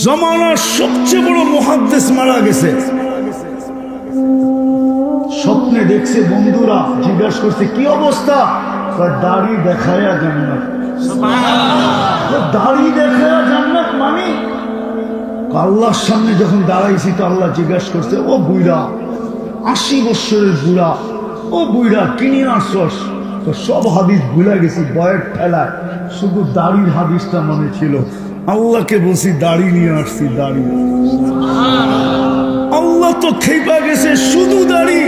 জমানার সবচেয়ে বড় মুহাদ্দিস মারা গেছে। স্বপ্নে দেখছে, বন্ধুরা জিজ্ঞাসা করছে কি অবস্থা, দাড়ি দেখায়া জান্নাত। দাড়ি দেখায়া জান্নাত মানে? আল্লাহর সামনে যখন দাঁড়াইছি তো আল্লাহ জিজ্ঞাসা করছে, ও বুইড়া, 80 বছরের বুড়া, ও বুইড়া কিনে আসছস? তো সব হাদিস ভুলে গেছি বয়ের ঠেলায়, শুধু দাড়ির হাদিসটা মনে ছিল। আল্লাহকে বলছি দাড়ি নিয়ে আসছি, দাড়ি। আল্লাহ তো খেপা গেছে, শুধু দাড়ি।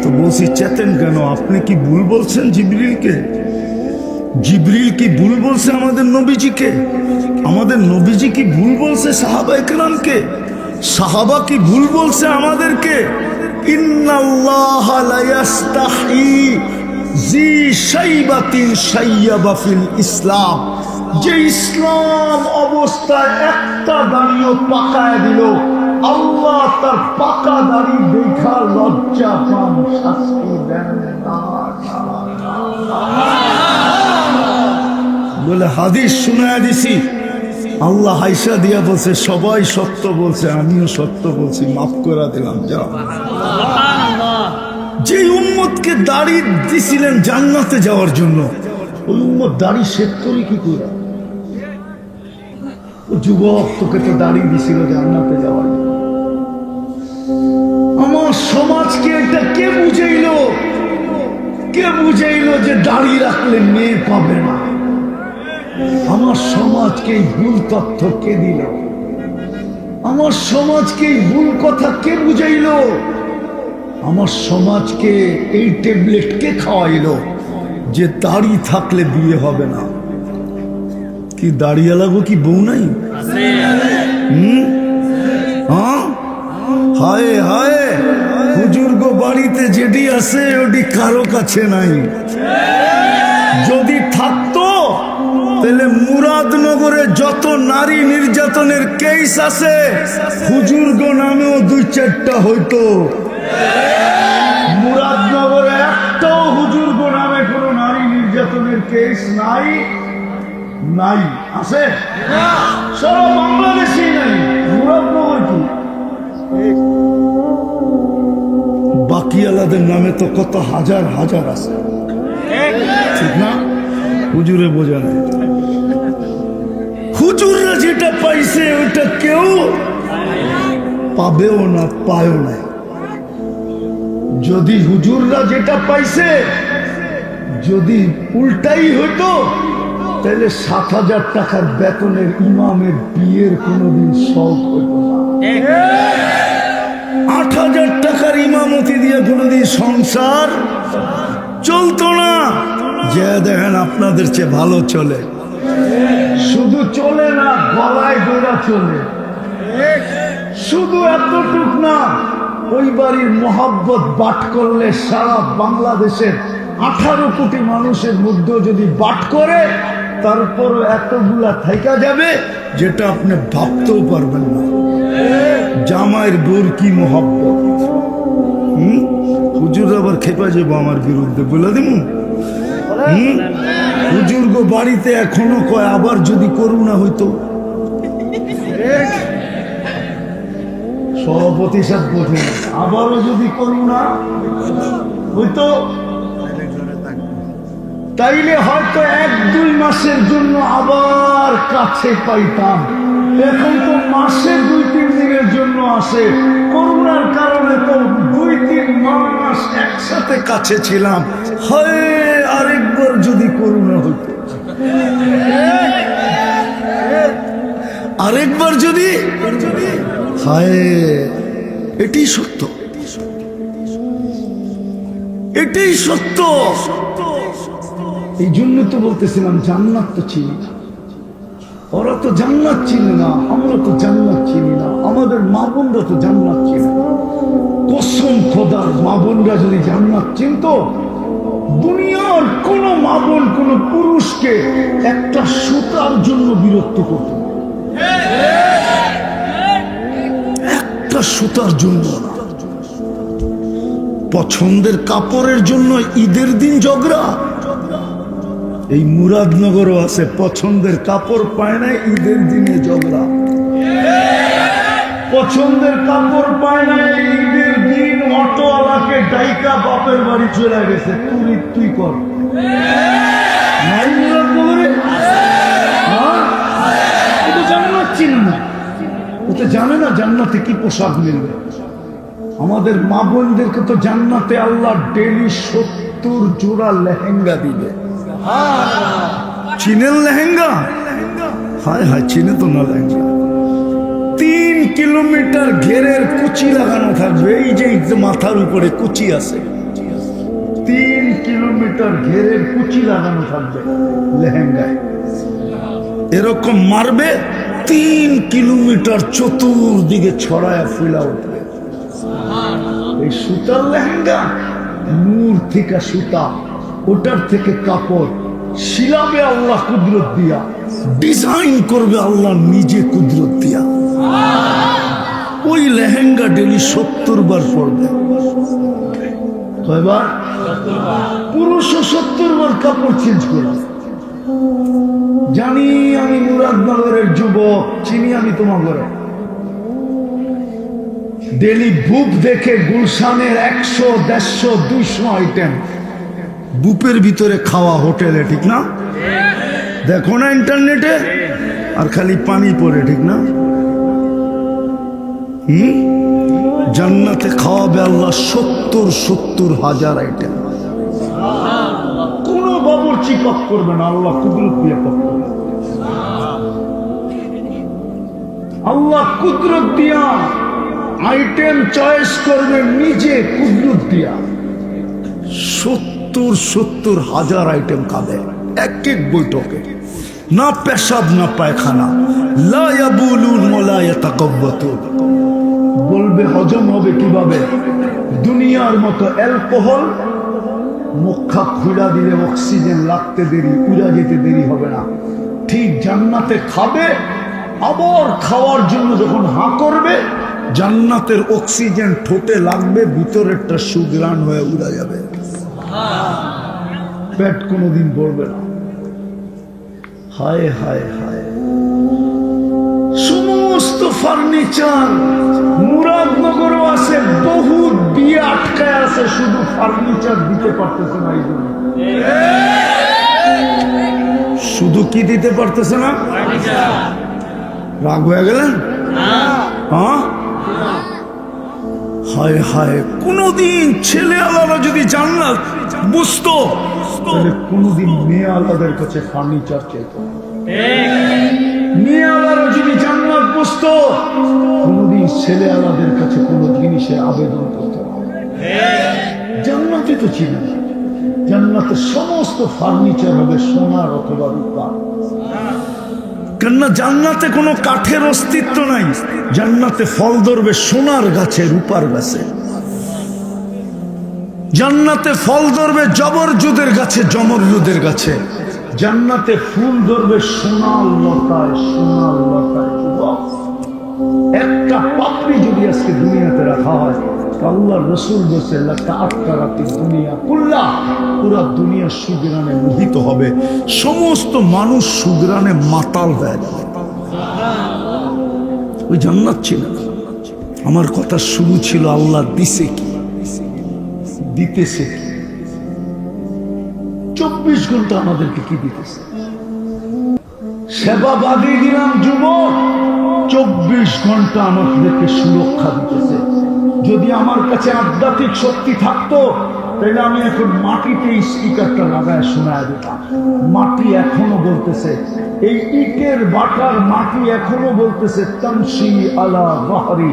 তো বলছি চেতেন কেন, আপনি কি ভুল বলছেন জিবরিলকে? জিবরিল কি ভুল বলছে আমাদের নবীজিকে? আমাদের নবীজি কি ভুল বলছে সাহাবা ইকরামকে? সাহাবা কি ভুল বলছে আমাদেরকে? ইন্নাল্লাহা লা ইয়াস্তাহি জি শাইবাতিন শাইয়াবা ফিল ইসলাম। যে ইসলাম অবস্থায় একটা দাড়িও পাকায় দিল, আল্লাহ তার পাকা দাড়ি দেখা লজ্জা পান, শাস্তি দেন না। বলে হাদিস শুনায়া দিছি, আল্লাহ হাইসা দিয়া বলছে সবাই সত্য বলছে, আমিও সত্য বলছি, মাফ করে দিলাম, যাও। যে উম্মতকে দাড়ি দিছিলেন জান্নাতে যাওয়ার জন্য, ওই উম্মত দাড়ি শেভ করি কি করে? যুবক, তোকে তো দাড়ি দিছিল জান্নাতে যাওয়ার জন্য। আমার সমাজকে এটা কে বুঝাইলো? কে বুঝাইলো যে দাড়ি রাখলে মেয়ে পাবে না? আমার সমাজকে এই ভুল তথ্য কে দিল? আমার সমাজকে এই ভুল কথা কে বুঝাইলো? আমার সমাজকে এই ট্যাবলেট কে খাওয়াইলো যে দাড়ি থাকলে বিয়ে হবে না? কি দাড়িয়ালাগো কি বউ নাই? হ্যাঁ, হায় হায়, হুজুর্গ বাড়িতে যেটি আছে ওটি কারো কাছে নাই। যদি থাকতো তাহলে মুরাদনগরে যত নারী নির্যাতনের কেস আছে হুজুর্গ নামেও 2-4টা হইতো। মুরাদনগরে একটাও হুজুর্গ নামে কোনো নারী নির্যাতনের কেস নাই। নাই আছে? সারা বাংলাদেশেই নাই। মুরাদনগর কি? বাকি আলাদের নামে তো কত হাজার হাজার আছে, ঠিক না? হুজুরে বোঝা নাই। হুজুররা যেটা পাইছে ওইটা কেউ পাবেও না, পায়ও না। যদি হুজুররা যেটা পাইছে যদি উল্টাই হইতো তাহলে 7,000 টাকার বেতনের ইমামের বিয়ের কোনোদিন শখ হইত না। 8,000 টাকার ইমামতি দিয়ে কোনোদিন সংসার চলতো না। যে দেখেন আপনাদের চেয়ে ভালো চলে, শুধু চলে না, গলায় গোড়া চলে। শুধু এতটুক না, ওই বাড়ির মোহাব্বত বাট করলে সারা বাংলাদেশের 18 কোটি মানুষের মধ্যে যদি বাট করে তারপর এতগুলা থাইকা যাবে যেটা আপনি ভাবতেও পারবেন না। জামাইয়ের বোর কি মোহাব্বত। হুজুর আবার খেপা যাবো আমার বিরুদ্ধে, বলে দিব। হুজুর্গ বাড়িতে এখনো কয় আবার যদি করুণা হইতো। সভাপতি সাহেব বলছেন আবারও যদি করুণা হইতো তাইলে হয়তো 1-2 মাসের জন্য আবার কাছে পাইতাম। এখন তো মাসে 2-3 দিনের জন্য আসে। করোনার কারণে তো 2-3 মাস একসাথে কাছে ছিলাম। হয় আরেকবার যদি করোনা হতো, আরেকবার যদি, হায়, এটাই সত্য, এটাই সত্য। এই জন্য তো বলতেছিলাম জান্নাত তো চিনি না। ওরা তো জান্নাত চিনে না, আমরা তো জান্নাত চিনি না, আমাদের মা বোনরা তো জান্নাত চিনে না। কসম খোদার, মা বোনরা যদি জান্নাত চিনত, দুনিয়ার কোন মা বোন কোন পুরুষকে একটা সুতার জন্য বিরক্ত করত না। একটা সুতার জন্য না। পছন্দের কাপড়ের জন্য ঈদের দিন ঝগড়া। এই মুরাদনগরও আছে, পছন্দের কাপড় পায় না, ঈদের দিনে ঝগড়া। পছন্দের কাপড় পায় না, ঈদের দিন অটোওয়ালাকে ডাইকা বাপের বাড়ি চলে গেছে, তুই কর নাই মুরাদ নগরে? হ্যাঁ, ও তো জান্নাত চিনে না, ও তো জানে না জান্নাতে কি পোশাক মিলবে। আমাদের মা বোনদেরকে তো জান্নাতে আল্লাহ ডেলি 70 জোড়া লেহেঙ্গা দিবে। চিনেন লেহেঙ্গা? হায় হায়, চিনে তো না লেহেঙ্গা। 3 কিলোমিটার ঘেরের কুচি লাগানো থাকবে, এই যে মাথার উপরে কুচি আছে, 3 কিলোমিটার ঘেরের কুচি লাগানো থাকবে লেহেঙ্গায়, এরকম মারবে 3 কিলোমিটার চতুর্দিকে ছড়ায় ফুলা উঠবে। এই সুতার লেহেঙ্গা, নূর থেকে সুতা, ওটার থেকে কাপড় শিলাবে আল্লাহ কুদরত দিয়া, ডিজাইন করবে আল্লাহ নিজে কুদরত দিয়া। ওই লেহেঙ্গা ডেলি 70 বার পড়বে। কয়বার? পুরুষও 70 বার কাপড় চেঞ্জ করবে। জানি আমি মুরাদনগরের যুবক, চিনি আমি তোমার ঘরে। ডেলি বুপ দেখে গুলশানের 100, 150, 200 আইটেম বুপের ভিতরে খাওয়া হোটেলে, ঠিক না? দেখো না ইন্টারনেটে, আর খালি পানি পড়ে, ঠিক না? জান্নাতে খাওয়াবে আল্লাহ 70 হাজার আইটেম। কোন বাবুর্চি পাক করবে না, আল্লাহ কুদরত দিয়ে পাক করবে। আল্লাহ কুদরত দিয়া আইটেম চয়েস করবে নিজে, কুদরত দিয়া 70 হাজার আইটেম খাবে এক এক বৈঠকে। না পেশাব না পায়খানা, লা ইয়াবুলুন ওয়ালা ইয়াতাকাব্বাতুন। বলবে হজম হবে কিভাবে? দুনিয়ার মতো অ্যালকোহল মুখা খুলা দিলে অক্সিজেন লাগতে দেরি, উড়া যেতে দেরি হবে না। ঠিক জান্নাতে খাবে, আবার খাওয়ার জন্য যখন হাঁ করবে, জান্নাতের অক্সিজেন ঠোঁটে লাগবে, ভিতরেরটা সুগ্রাণ হয়ে উড়া যাবে, পেট কোনোদিন পড়বে না। হায় হায় হায়, সমস্ত ফার্নিচার মুরাদনগরও আছে, বহুত বিয়ে আটকায় আছে, শুধু ফার্নিচার দিতে পারতেছে না। শুধু কি দিতে পারতেছে না? রাগ হয়ে গেলেন? হ্যাঁ, হায় হায়, কোনদিন ছেলে আলাদা যদি জান্নাত বুঝতো, তাহলে কোনদিন মেয়ে আলাদের কাছে ফার্নিচার চেত। মেয়ে আলাদা যদি জান্নাত বুঝতো, কোনদিন ছেলে আলাদের কাছে কোন জিনিসে আবেদন করতো না। জান্নাতে তো ছিল, জান্নাতে সমস্ত ফার্নিচার হবে সোনার অথবা রূপা। কেননা জান্নাতে কোনো কাঠের অস্তিত্ব নাই, জান্নাতে ফল ধরবে সোনার গাছে, রূপার গাছে। জান্নাতে ফল ধরবে জবরজুদের গাছে, জমরজুদের গাছে। জান্নাতে ফুল ধরবে সোনার লতায়, সোনার লতায়। একটা পাপড়ি যদি আজকে দুনিয়াতে রাখা হয়, আল্লাহ রসুল বলছে দুনিয়া কুল্লা, পুরা দুনিয়া সুগ্রানে মোহিত হবে, সমস্ত মানুষ সুগ্রানে মাতাল হয়ে যাবে। ওই জান্নাত ছিল না। আমার কথা শুরু ছিল আল্লাহ দিছে কি, দিতেছে কি। 24 ঘন্টা আমাদেরকে কি দিতেছে? সেবা বাদিয়ে দিলাম যুবক, 24 ঘন্টা আমাদেরকে সুরক্ষা দিতেছে। যদি আমার কাছে আধ্যাত্মিক শক্তি থাকতো, তাহলে আমি এখন মাটিতে স্পিকারটা লাগায় শোনায় দিতাম। মাটি এখনো বলতেছে, এই ইটের বাটার মাটি এখনো বলতেছে, তামশি আলা বাহরি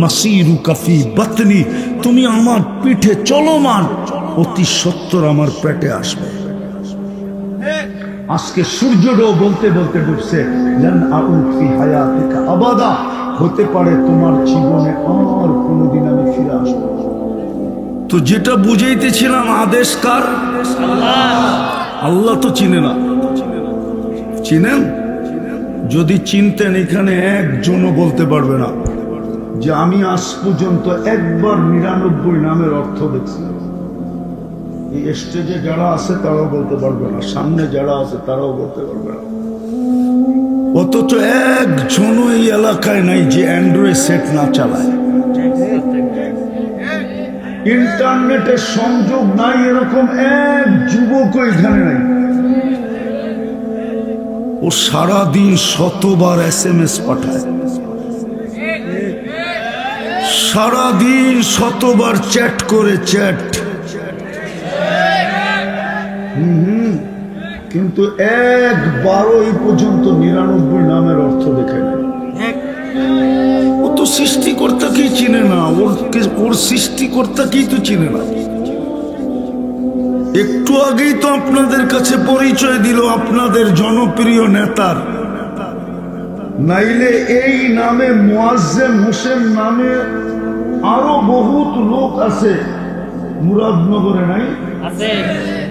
মাসিরু কাফি বাতনি, তুমি আমার পিঠে চলমান, অতি সত্বর আমার পেটে আসবে। আজকে সূর্যটাও বলতে বলতে ডুবছে, লান আউদ ফি হায়াতিকা আবাদা, হতে পারে তোমার জীবনে আর কোনোদিন আমি ফিরে আসবো। তো যেটা বুঝাইতেছিলাম, আদেশ কার? আল্লাহ তো চিনে না। চিনেন? যদি চিনতেন, এখানে একজনও বলতে পারবে না যে আমি আজ পর্যন্ত একবার 99 নামের অর্থ দেখছি। এই স্টেজে যারা আছে তারাও বলতে পারবে না, সামনে যারা আছে তারাও বলতে পারবে না। অথচ একজনও এই এলাকায় নাই যে অ্যান্ড্রয়েড সেট না চালায়। ইন্টারনেটের সংযোগ নাই এরকম এক যুবক এখানে নাই। ও সারাদিন শতবার SMS পাঠায়, সারাদিন শতবার চ্যাট করে, চ্যাট। কিন্তু একবারও এই পর্যন্ত 99 নামের অর্থ দেখে নেয়। ও তো সৃষ্টিকর্তাকেই চিনে না, ওর সৃষ্টিকর্তাকেই তো চিনে না। একটু আগেই তো আপনাদের কাছে পরিচয় দিল আপনাদের জনপ্রিয় নেতার। নাইলে এই নামে মুয়াজ্জেম হোসেন নামে আরো বহুত লোক আছে মুরাদনগরে, নাই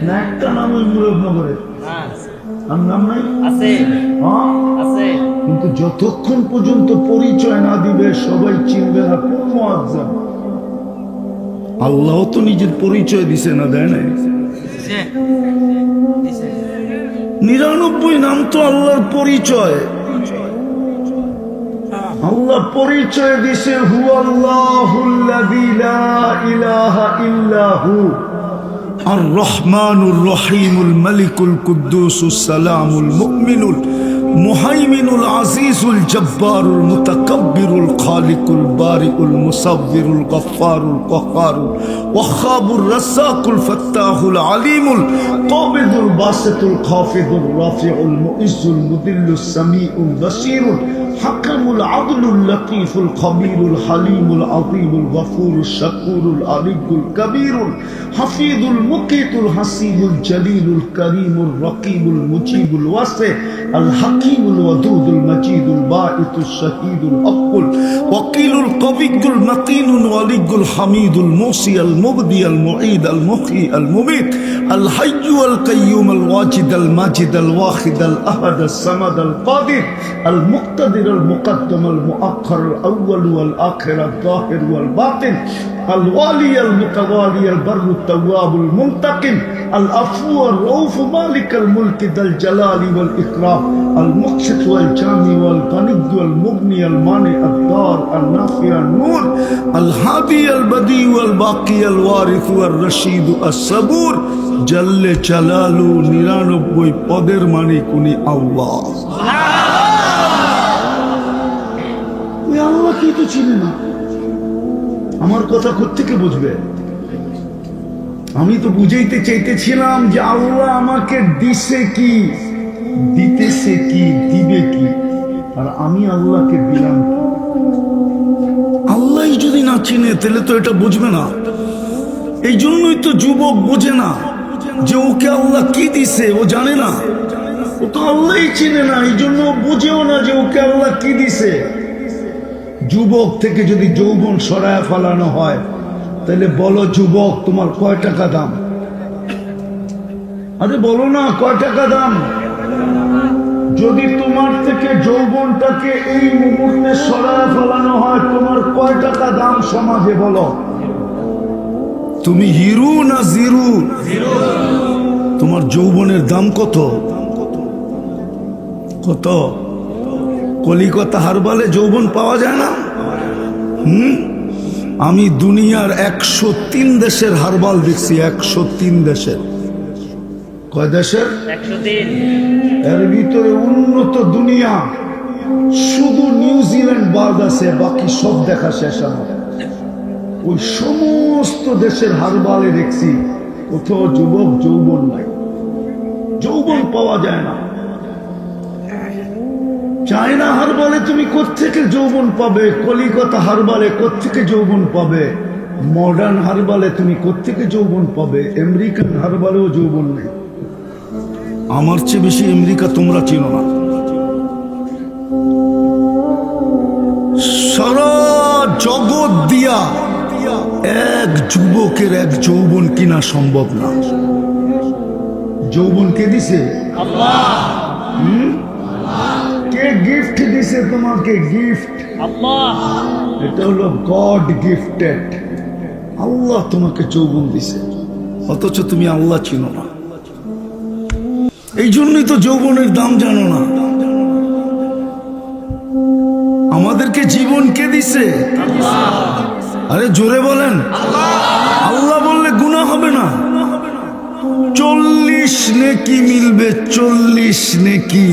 না? একটা নাম ওই মুরাদনগরে আর নাম নাই আছে, কিন্তু যতক্ষণ পর্যন্ত পরিচয় না দিবে সবাই চিনবে না কোন মুয়াজ্জেম। আল্লাহ তো নিজের পরিচয় দিছে না, দেয় নাই? 99 নাম তো আল্লাহর পরিচয়। আল্লাহ পরিচয় দিছে হুয়াল্লাহুল্লাযী লা ইলাহা ইল্লাহু আর রহমানুর রহিমুল মালিকুল কুদ্দুসুস সালামুল মুমিনুল মুহাইমিনুল আজিজুল জব্বারুল মুতাকাব্বিরুল খালিকুল বারিউল মুসাব্বিরুল গফফারুল কহ্হারুল ওয়াহ্হাবুর রাজ্জাকুল ফাত্তাহুল আলিমুল কাবিদুল বাসিতুল খাফিদুর রাফিউল মুইজ্জুল মুদিল্লুস সামিউল বাসীরুল হাকামুল আদলুল লতীফুল খবীরুল হালিমুল আযীমুল গফুরুশ শাকুরুল আলিয়ুল কবীরুল হাফিজুল মুকিতুল হাসিবুল জলিলুল করিমুল রকিবুল মুজিবুল ওয়াসি আল হাকিমুল ওয়াদুদুল মজিদুল বাঈতুশ শাহীদুল হকুল ওয়াকিলুল কবিয়ুল মতিনুল ওয়ালিয়ুল হামিদুল মুসি আল মুবদি আল মুঈদ আল মুহয়ি আল মুমীত আল হাইয়্যু আল কাইয়্যুম আল ওয়াজিদ আল মাজিদ আল ওয়াহিদ আল আহাদ আল সামাদ আল কাদির আল মুক্তাদির المقدم المؤخر الأول والآخر الظاهر والباطن الوالي المتوالي البر التواب المنتقم العفو الرؤوف مالك الملك ذا الجلال والإكرام المقسط والجامع والغني والمغني المانع الدار النافع النور الهادي البديع والباقي الوارث والرشيد الصبور جل جلاله 99 পদের মালিক উনি আল্লাহ। আল্লাহ কি তো চিনে না? আমার কথা কোত্থেকে বুঝবে? আমি তো বুঝাইতে চাইতেছিলাম যে আল্লাহ আমাকে দিছে কি, দিতেছে কি, দিবে কি, আর আমি আল্লাহকে দিলাম কি? আল্লাহ যদি না চিনে তাহলে তো এটা বুঝবে না। এই জন্যই তো যুবক বোঝে না যে ওকে আল্লাহ কি দিছে, ও জানে না। ও তো আল্লাহই চিনে না, এই জন্য বুঝেও না যে ওকে আল্লাহ কি দিছে। যুবক থেকে যদি যৌবন সরায় ফেলানো হয় তাহলে বলো যুবক তোমার কয় টাকা দাম? আরে বলো না কয় টাকা দাম? যদি তোমার থেকে যৌবনটাকে এই মুহূর্তে সরায় ফেলানো হয় তোমার কয় টাকা দাম সমাজে বলো? তুমি হিরো না জিরো? তোমার যৌবনের দাম কত? কত? কলিকাতা হারবালে যৌবন পাওয়া যায় না? আমি দুনিয়ার 103 দেশের হারবাল দেখছি, 103 দেশের। কয় দেশের? 103। এর ভিতরে উন্নত দুনিয়া শুধু নিউজিল্যান্ড বাদ আছে, বাকি সব দেখা শেষ আমার। ওই সমস্ত দেশের হারবালে দেখছি কোথাও যুবক যৌবন নাই, যৌবন পাওয়া যায় না। চায়না হারবালে তুমি কোত্থেকে যৌবন পাবে? কলিকাতা হারবালে কোত্থেকে যৌবন পাবে? মডার্ন হারবালে তুমি কোত্থেকে যৌবন পাবে? আমেরিকান হারবালেও যৌবন নেই। আমার চেয়ে বেশি আমেরিকা তোমরা চিনো না। সারা জগৎ দিয়া এক যুবকের এক যৌবন কিনা সম্ভব না। যৌবন কে দিছে? আল্লাহ। কে গিফট দিছে তোমাকে? গিফট আল্লাহ। এটা হলো গড গিফটেড। আল্লাহ তোমাকে যৌবন দিছে, অথচ তুমি আল্লাহ চিনো না। এই জন্যই তো যৌবনের দাম জানো না। আমাদেরকে জীবন কে দিছে? আরে জোরে বলেন। আল্লাহ বললে গুনাহ হবে না। 40 নেকি মিলবে, 40 নেকি।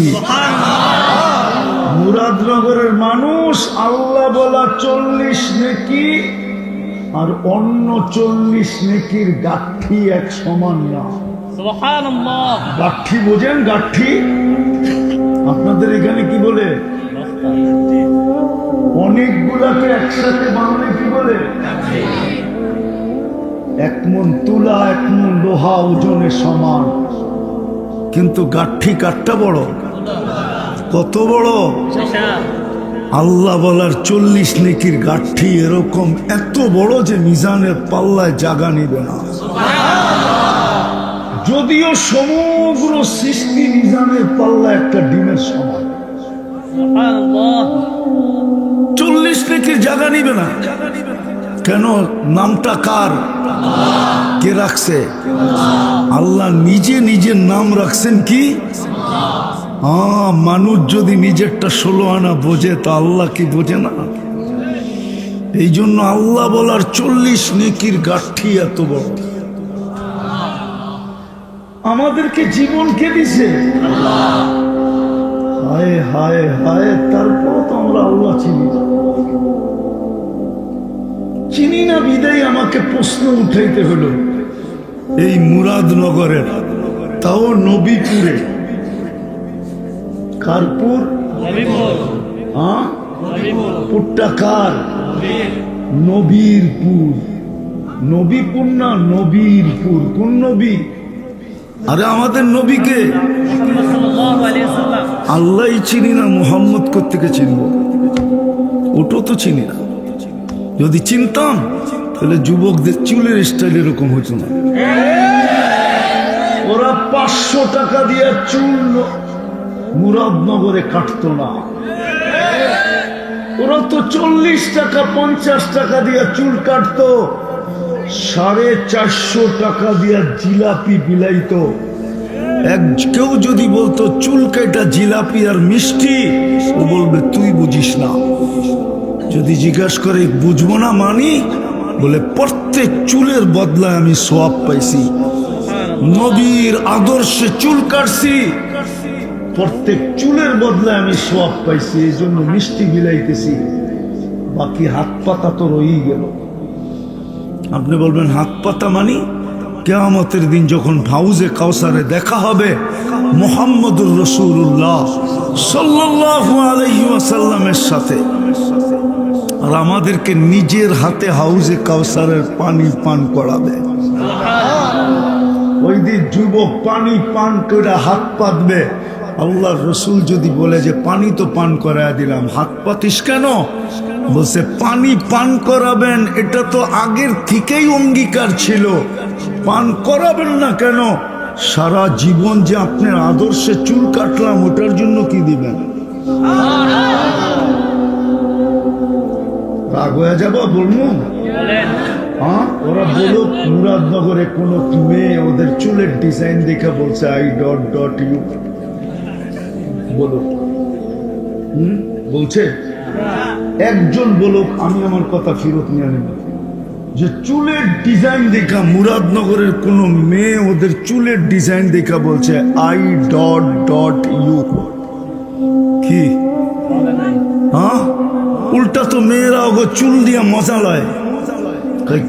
মুরাদনগরের মানুষ আল্লাহ বলা 40 নেকি আর অন্য 40 নেকির গাঠি এক সমান না। সুবহানাল্লাহ। গাঠি বোঝেন? গাঠি আপনাদের এখানে কি বলে? অনেকগুলাকে একসাথে বানালে কি বলে? এক মন তুলা, এক মন লোহা ওজনে সমান, কিন্তু গাঠি কাঠটা বড়। কত বড়? আল্লাহ বলার 40 নেকির গাঠি এরকম এত বড় যে মিজানের পাল্লায় জায়গা নিবে না। যদিও সমগ্র সৃষ্টি মিজানের পাল্লা একটা ডিমের সমান, 40 নেকির জায়গা নিবে না। কেন? নামটা কার? কে রাখছে? আল্লাহ নিজে নিজের নাম রাখছেন কি? মানুষ যদি নিজেরটা 16 আনা বোঝে তো আল্লাহ কি বোঝে না? এই জন্য আল্লাহ বলার 40 নেকির গাঠি এত বড়। আমাদেরকে জীবন কে দিছে? হায় হায় হায়, তারপর তো আমরা আল্লাহ চিনি না বিদায় আমাকে প্রশ্ন উঠাইতে হলো। এই মুরাদনগরের, তাও নবীপুরে। কারপুর? পুরটা কার? নবীরপুর। নবীপুর না নবীরপুর। কোন নবী? আরে আমাদের নবীকে আল্লাহ চিনি না, মুহাম্মদ কোত্থেকে চিনব? ওটা তো চিনি না। যদি চিনতাম তাহলে যুবকদের চুলের স্টাইল এরকম হতো না। ওরা 500 টাকা দিয়ে চুল মুরাদনগরে কাটতো না। ওরা তো 40 টাকা 50 টাকা দিয়ে চুল কাটতো, 450 টাকা দিয়ে জিলাপি বিলাইতো। কেউ যদি বলতো চুল কাটা জিলাপি আর মিষ্টি, ও বলবে তুই বুঝিস না। যদি জিজ্ঞাসা করে বুঝবো না মানি, বলে প্রত্যেক চুলের বদলায় আমি সওয়াব পাইছি। নবীর আদর্শে চুল কাটছি, প্রত্যেক চুলের বদলায় আমি সওয়াব পাইছি, এই জন্য মিষ্টি বিলাইতেছি। বাকি হাত পাতা তো রয়েই গেল। আপনি বলবেন হাত পাতা মানি? কিয়ামতের দিন যখন হাউজে কাউসারে দেখা হবে মুহাম্মদুর রাসূলুল্লাহ সাল্লাল্লাহু আলাইহি ওয়াসাল্লামের সাথে, আর আমাদেরকে নিজের হাতে হাউজে কাউসারের পানি পান করাবে। ওই দিন যুবক পানি পান করে হাত পাতবে। আল্লাহর রসুল যদি বলে যে পানি তো পান করায় দিলাম, হাত পাতিস কেন? বলছে পানি পান করাবেন, এটা তো আগের থেকেই অঙ্গীকার ছিল, পান করাবেন না কেন? সারা জীবন যে আপনার আদর্শে চুল কাটলাম, ওটার জন্য কি দিবেন? রাগ হয়ে যাবো বলবো? হ্যাঁ, ওরা বলো মুরাদনগরে কোন মেয়ে ওদের চুলের ডিজাইন দেখে বলছে I.U, বলো বলছে? একজন বলুক, আমি আমার কথা ফেরত নিয়ে নেব। যে চুলের ডিজাইন দেখা মুরাদনগরের কোন মেয়ে ওদের চুলের ডিজাইন দেখা বলছে I.U, কি? হ্যাঁ, উল্টা তো মেয়েরা ওগো চুল দিয়া মজা লয়।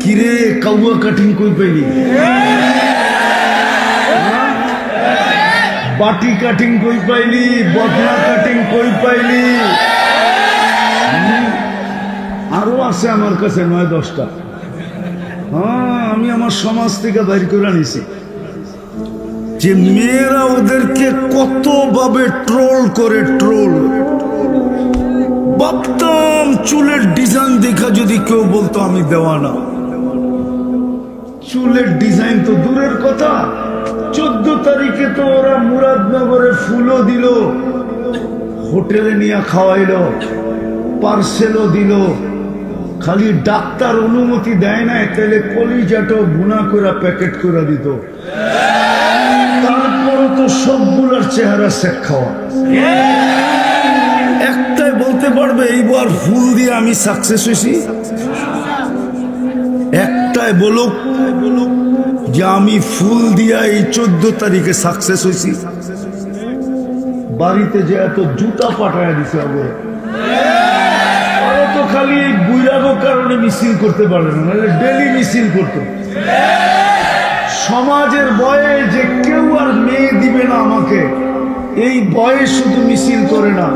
কিরে কাউয়া কাটিং কই পাইলি? বাটি কাটিং কই পাইলি? বদনা কাটিং কই পাইলি? আরো আছে আমার কাছে 9-10টা। হ্যাঁ, আমি আমার সমাজ থেকে বাইর করে নিছি যে মেয়েরা ওদেরকে কত ভাবে ট্রোল করে। ট্রোল ভাবতাম চুলের ডিজাইন দেখা যদি কেউ বলতো আমি দেওয়ানা। চুলের ডিজাইন তো দূরের কথা, 14 তারিখে তো ওরা মুরাদনগরে ফুলও দিল, হোটেলে নিয়ে খাওয়াইলো, পার্সেলও দিল। খালি ডাক্তার অনুমতি দেয় না, তাহলে কলিজাটাও বুনা করে প্যাকেট করে দিত। তারপরও তো সবগুলোর চেহারা শেখ খাওয়া। একটাই বলতে পারবে এই আর ফুল দিয়ে আমি সাকসেস হয়েছি? একটাই বলুক যে আমি ফুল দিয়া এই 14 তারিখে সাকসেস হয়েছি। বাড়িতে যে এত জুতা পাঠায় দিছে আগে, তো খালি এই বুইরাগো কারণে মিছিল করতে পারে না, নাহলে ডেলি মিছিল করতো। সমাজের ভয়ে যে কেউ আর মেয়ে দিবে না আমাকে, এই ভয়ে শুধু মিছিল করে না,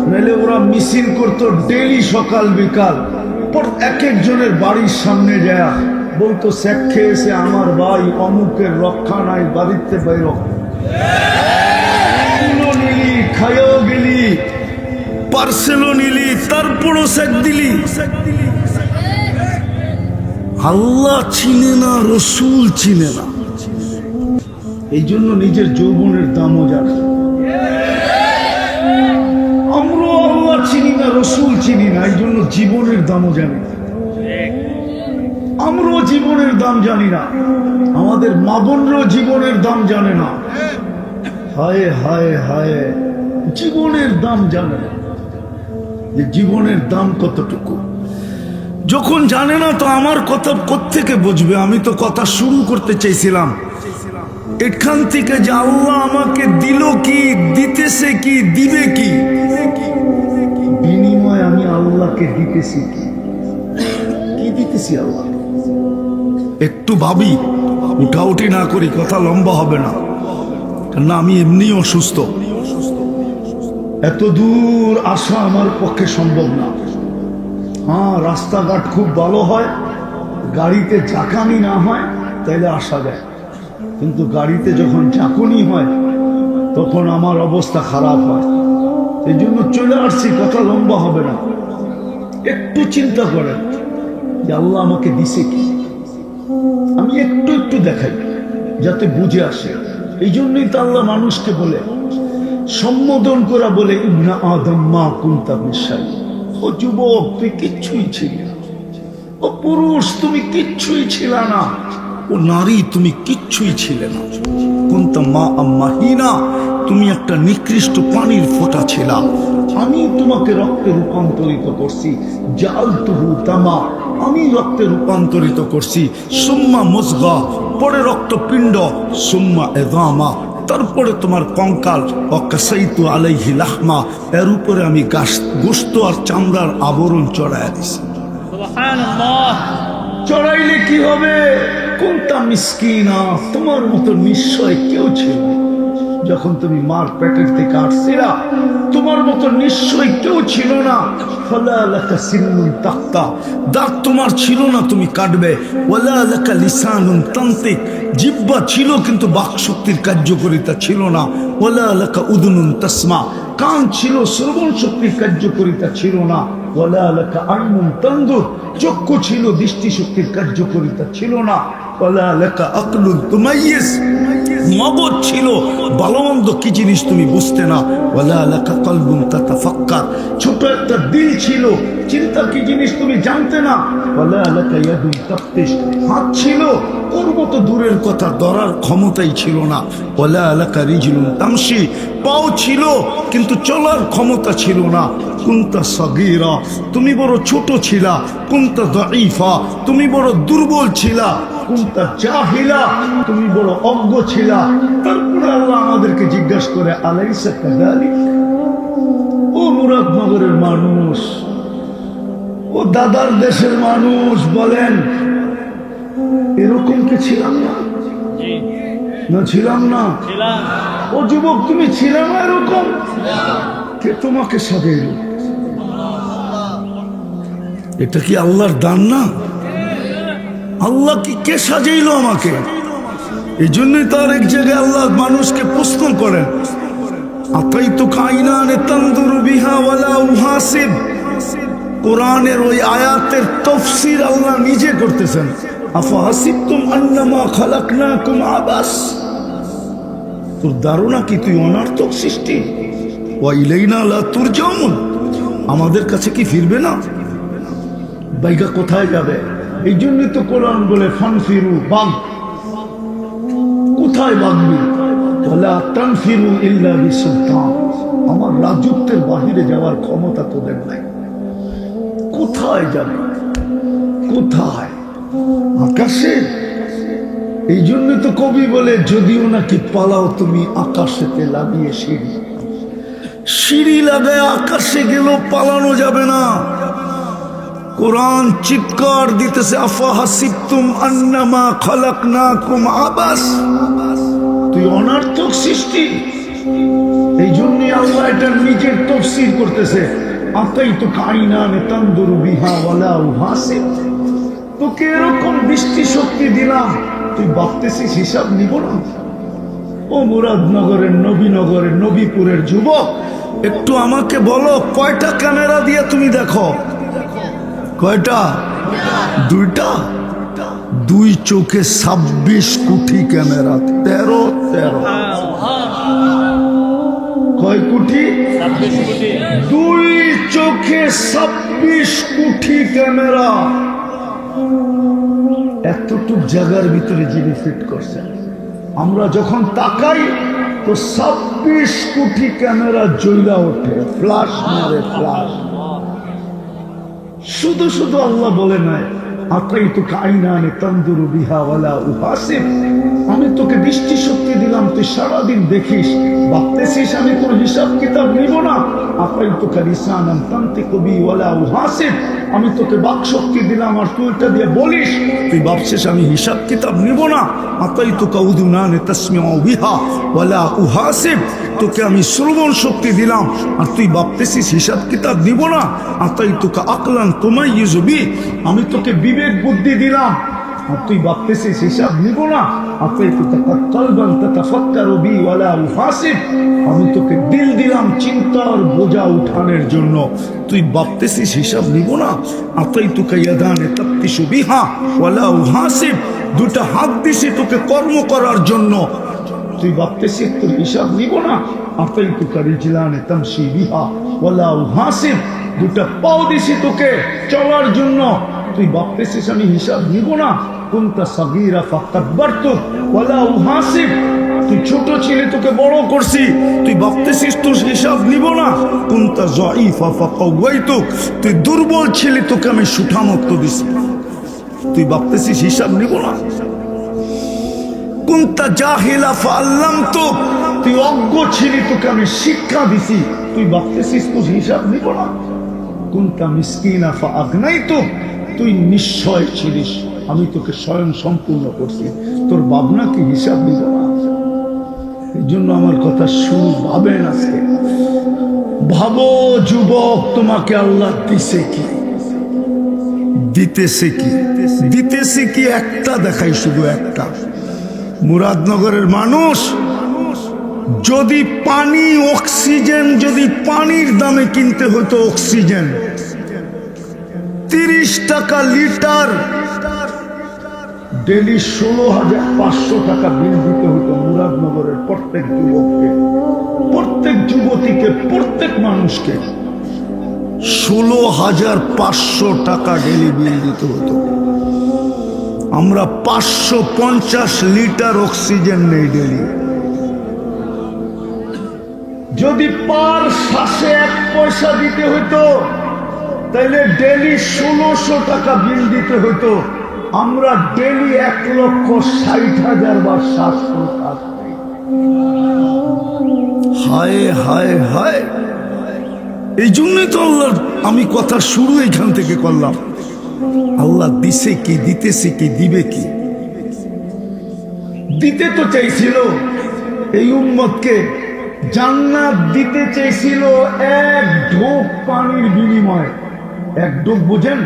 নাহলে ওরা মিছিল করতো ডেলি সকাল বিকাল। এক একজনের বাড়ির সামনে যায় বলতো স্যাক খেয়েছে আমার ভাই, অমুকের রক্ষা নাই, বাড়িতে বাইর নিলি, খাইও গেলি, পার্সেলও নিলি, তারপরও স্যাক দিলি। আল্লাহ চিনে না, রসুল চিনে না, এই জন্য নিজের যৌবনের দামও জানে। আমরাও আল্লাহ চিনি না, রসুল চিনি না, এই জন্য জীবনের দামও জানি না। আমরাও জীবনের দাম জানি না, আমাদের মা বোনরাও জীবনের দাম জানে না। হায় হায় হায়, জীবনের দাম জানে না, যে জীবনের দাম কতটুকু। যখন জানে না তো আমার কথা কোত্থেকে বুঝবে? আমি তো কথা শুরু করতে চাইছিলাম এখান থেকে, যে আল্লাহ আমাকে দিল কি, দিতেছে কি, দিবে কি, বিনিময় আমি আল্লাহকে দিতেছি কি, কি দিতেছি আল্লাহ? একটু ভাবি, উঠাউঠি না করি, কথা লম্বা হবে না, না আমি এমনি অসুস্থ, এত দূর আসা আমার পক্ষে সম্ভব না। হ্যাঁ, রাস্তাঘাট খুব ভালো হয়, গাড়িতে ঝাঁকানি না হয় তাইলে আসা যায়, কিন্তু গাড়িতে যখন ঝাঁকুনি হয় তখন আমার অবস্থা খারাপ হয়। এই জন্য চলে আসছি, কথা লম্বা হবে না। একটু চিন্তা করেন যে আল্লাহ আমাকে দিছে কি, আমি একটু একটু দেখাই যাতে বুঝে আসে। এই জন্যই তো আল্লাহ মানুষকে বলে, সম্বোধন করা বলে, ইবনা আদম মা কুনতা বিশাই। ও যুবক, তুই কিচ্ছুই ছিলি না। ও পুরুষ, তুমি কিচ্ছুই ছিল না। ও নারী, তুমি কিচ্ছুই ছিলে না। কুনতা মা আম্মাহিনা, তুমি একটা নিকৃষ্ট পানির ফোঁটা ছিলা, আমি তোমাকে রক্তে রূপান্তরিত করছি। জালতুহু তামা, আমি রক্তে রূপান্তরিত করছি। সুম্মা মুজগা, পরে রক্তপিণ্ড, সুম্মা ইযামা, তারপরে তোমার কঙ্কাল। ওয়াকাসাইতু আলাইহি লাহমা, এর উপরে আমি গোশত আর চামড়ার আবরণ চড়াইয়া দিছি। সুবহানাল্লাহ। চড়াইলে কি হবে? কোনটা মিসকিনা, তোমার মতো নিশ্চয় কেউ ছিল না। যখন তুমি মার পেটের থেকে আসছিলা, তোমার মতো নিশ্চয় কেউ ছিল না। ফালা লাকা সিন্নুন তাক্তা, দাঁত তোমার ছিল না, তুমি কাটবে। ওয়ালা লাকা লিসানুন তান্তিক, জিহ্বা ছিল কিন্তু বাকশক্তির কার্যকারিতা ছিল না। ওয়ালা লাকা উদুনুন তাসমা, কান ছিল, শ্রবণ শক্তির কার্যকারিতা ছিল না। ওয়ালা লাকা আইনুন তানদুর, চক্ষু ছিল, দৃষ্টিশক্তির কার্যকারিতা ছিল না। ওয়ালা লাকা আকলুন তুমাইয়িজ, মগজ ছিল, ভালো-মন্দ কি জিনিস তুমি বুঝতে না। ওয়ালা লাকা কলবুন তাতাফাক্কার, ছোট একটা দিল ছিল, চিন্তা কি জিনিস তুমি জানতে না। ওয়ালা লাকা ইয়াদুন তাফতিশ, হাত ছিল, ওর মতো দূরের কথা ধরার ক্ষমতাই ছিল না। ওয়ালা লাকা রিজলুন তামশি, পাও ছিল কিন্তু চলার ক্ষমতা ছিল না। কুনতা সগীরা, তুমি বড় ছোট ছিলা। কুনতা দাঈফা, তুমি বড় দুর্বল ছিলা। কুনতা জাহিলা, তুমি বড় অজ্ঞ ছিলা। তারপরে আল্লাহ আমাদেরকে জিজ্ঞাসা করে, আলাইসা কাযালিক? ও মুরাদনগরের মানুষ, ও দাদার দেশের মানুষ, বলেন এরকম কি ছিলাম না? জি, না ছিলাম না? ছিলাম। ও যুবক, তুমি ছিলে না এরকম? কে তোমাকে সাজাইল? এটা কি আল্লাহর দান না? আল্লাহ কি কে সাজাইলো আমাকে? এই জন্যই তার এক জায়গায় আল্লাহ মানুষকে প্রশ্ন করেন, আতাইতু কাইনানে তানদুরু বিহা ওয়ালা উহাসিব। কোরআনের ওই আয়াতের তাফসীর আল্লাহ নিজে করতেছেন। আফা হাসিবতুম আন্নামা খালাকনাকুম আবাস, তোর ধারণা কি তুই অনার্থক সৃষ্টি? ওয়া ইলাইনা লা তুরজাউন, আমাদের কাছে কি ফিরবে না? বাইগা কোথায় যাবে? এই জন্যই তো কোরআন বলে ফানফিরু, বাগ। কোথায় বাগবি? ওয়ালা তানফিরু ইল্লা বিসুলতান, আমার রাজত্বের বাহিরে যাওয়ার ক্ষমতা তোদের নাই। কোথায় যাবে? কোথায়? আকাশে। এই জন্য তো কবি বলে, যদিও নাকি পালাও তুমি আকাশেতে লাগিয়ে সিঁড়ি। সিঁড়ি লাগায় আকাশে গেলেও পালানো যাবে না। কোরআন চিৎকার দিতেছে, আফা হাসিবতুম আন্নামা খালাকনাকুম আবাস। তুই অনার্থক সৃষ্টি। এই জন্যই আল্লাহ এটা নিজের তাফসীর করতেছে, আতাইতুকা আইনান তানদুরু বিহা ওয়ালা উহাসিব। তোকে এরকম দৃষ্টি শক্তি দিলাম, তুই ভাবতেছিস হিসাব নিব না? ও মুরাদনগরের, নবীনগরের, নবীপুরের যুবক, একটু আমাকে বলো, কয়টা ক্যামেরা দিয়ে তুমি দেখো? কয়টা? দুইটা। দুই চোখে 26 কোটি ক্যামেরা। 13 কয় কোটি? 26 কোটি। দুই চোখে 26 কোটি ক্যামেরা। এতটুক জায়গার ভিতরে যিনি ফিট করছেন, আমরা যখন তাকাই তো 26 কোটি ক্যামেরা জ্বলা ওঠে, ফ্লাশ মারে, ফ্লাশ। শুধু শুধু আল্লাহ বলে নাই, আতাইতুকা আইনান তানদুরু বিহা ওয়ালা উহাসিব। আমি তোকে দৃষ্টি শক্তি দিলাম, তুই সারাদিন দেখিস, ভাবতেছিস আমি তোর হিসাব কিতাব নিব না। আতাইতুকা লিসানান তানতিকু বি ওয়ালা উহাসিব। আমি তোকে বাক শক্তি দিলাম, আর তুই এটা দিয়ে বলিস, তুই ভাবছিস আমি হিসাব কিতাব নিব না। আতাইতুকা উযুনান তাসমিউ বিহা ওয়ালা উহাসিব। তোকে আমি শ্রবণ শক্তি দিলাম, আর তুই ভাবতেছিস হিসাব কিতাব নিব না। আতাইতুকা আকলান তুমাইয়িজু বি। আমি তোকে বিবেক বুদ্ধি দিলাম, আর তুই ভাবতেছিস হিসাব নিব না। আতাইতুকা কালবান তাতাফাক্কারু বি ওয়ালা উহাসিব। আমি তোকে দিল দিলাম চিন্তার বোঝা উঠানোর জন্য, তুই ভাবতেছিস হিসাব নিব না। আতাইতুকা ইয়াদান তাফতিশু বিহা ওয়ালা উহাসিব। দুটা হাত দিছি তোকে কর্ম করার জন্য, তুই ভাবতেছিস তোর হিসাব নিব না। আতাইতুকা রিজলান তামশি বিহা ওয়ালা উহাসিব। দুটা পাও দিছি তোকে চলার জন্য, তুই ভাবতেছিস আমি হিসাব নিব না। কুনতা সাগীরা ফাকাব্বারতুক ওয়ালা উহাসিব। তুই ছোট ছিলি, তোকে বড় করছি, তুই ভাবতেছিস তোর হিসাব নিব না। কুনতা যায়ীফা ফাকাওয়াইতুক। তুই দুর্বল ছিলি, তোকে আমি সুঠামত্ব দিছি, তুই ভাবতেছিস হিসাব নিব না। কুনতা জাহিলা ফাআল্লামতুক। তুই অজ্ঞ ছিলি, তোকে আমি শিক্ষা দিছি, তুই ভাবতেছিস তোর হিসাব নিব না। কুনতা মিসকিনা ফাআগনাইতুক। তুই নিশ্চয় ছিলিস, আমি তোকে স্বয়ং সম্পূর্ণ করছি, তোর ভাবনা কি হিসাব নিব না? এই জন্য আমার কথা শুরু ভাবেন আজকে। ভাবো যুবক, তোমাকে আল্লাহ দিছে কি, দিতেছে কি? দিতেছে কি? একটা দেখাই, শুধু একটা। মুরাদনগরের মানুষ, যদি পানি, অক্সিজেন, যদি পানির দামে কিনতে হতো অক্সিজেন 30 টাকা লিটার, ডেলি 16,500 টাকা বিল দিতে হতো মুরাদনগরের প্রত্যেক যুবককে, প্রত্যেক যুবতীকে, প্রত্যেক মানুষকে 16,500 টাকা ডেলি বিল দিতে হতো। আমরা 550 লিটার অক্সিজেন নেই ডেলি। যদি পার শ্বাসে 1 পয়সা দিতে হইতো, তাইলে ডেলি 1600 টাকা বিল দিতে হইতো। আমরা ডেলি 1,60,000 বার শ্বাস প্রশ্বাস নেই। হায় হায় হায়। এই জন্যই তো আল্লাহ, আমি কথা শুরু এখান থেকে করলাম। আল্লাহ দিছে কি, দিতেছে কি, দিবে কি? দিতে তো চাইছিল এই উম্মতকে, জান্নাত দিতে চেয়েছিল 1 ঢোক পানির বিনিময়ে। 1 ঢোক বোঝেন?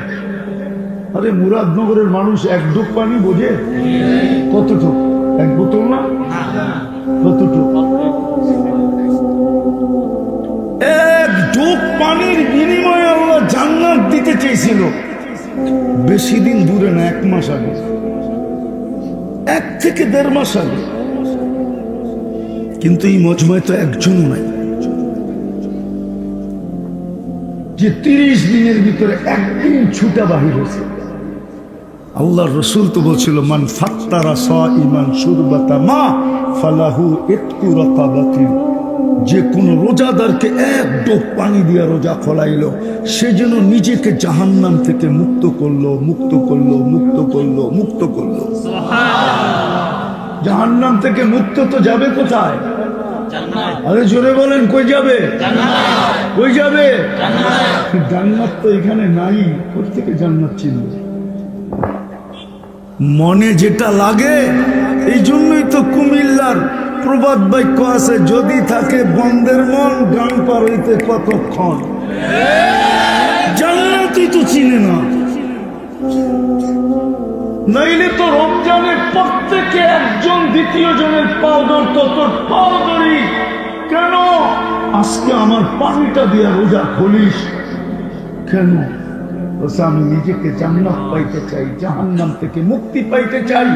আরে মুরাদনগরের মানুষ 1 ঢোক পানি বোঝে? কতটুক? 1 বোতল না? কতটুক? 1 ঢোক পানির বিনিময়ে আল্লাহ জান্নাত দিতে চেয়েছিল। বেশি দিন দূরে না, 1 মাস আগে, 1 থেকে 1.5 মাস আগে। কিন্তু এই মজমায় তো একজন নাই যে 30 দিনের ভিতরে একদিন ছুটা বাহির হয়েছে। আল্লাহর রসুল তো বলছিল, মান ফাত্তারা সাইমান শুরবাতা মা ফালাহু ইতকু রাকাবাতিন। যে কোনো রোজাদারকে এক ডোক পানি দিয়া রোজা খোলাইলো, সে যেন নিজেকে জাহান্নাম থেকে মুক্ত করলো, মুক্ত করলো, মুক্ত করলো, মুক্ত করলো। জাহান্নাম থেকে মুক্ত তো যাবে কোথায়? আরে জোরে বলেন, কই যাবে? কই যাবে? জান্নাত তো এখানে নাই, কোথেকে জান্নাত চিনবে? মনে যেটা লাগে, এই জন্যই তো কুমিল্লার প্রবাদ বাক্য আছে, যদি থাকে বন্দের মন, গান পার হইতে কতক্ষণ। জান্নাতই তো চিনে না, নাইলে তো রমজানে প্রত্যেকে একজন দ্বিতীয় জনের পাও ধরতো, তোর পাও ধরি কেন? আজকে আমার পানিটা দিয়ে রোজা খুলিস কেন? আমি নিজেকে জান্নাত পাইতে চাই, জাহান্নাম থেকে মুক্তি পাইতে চাই।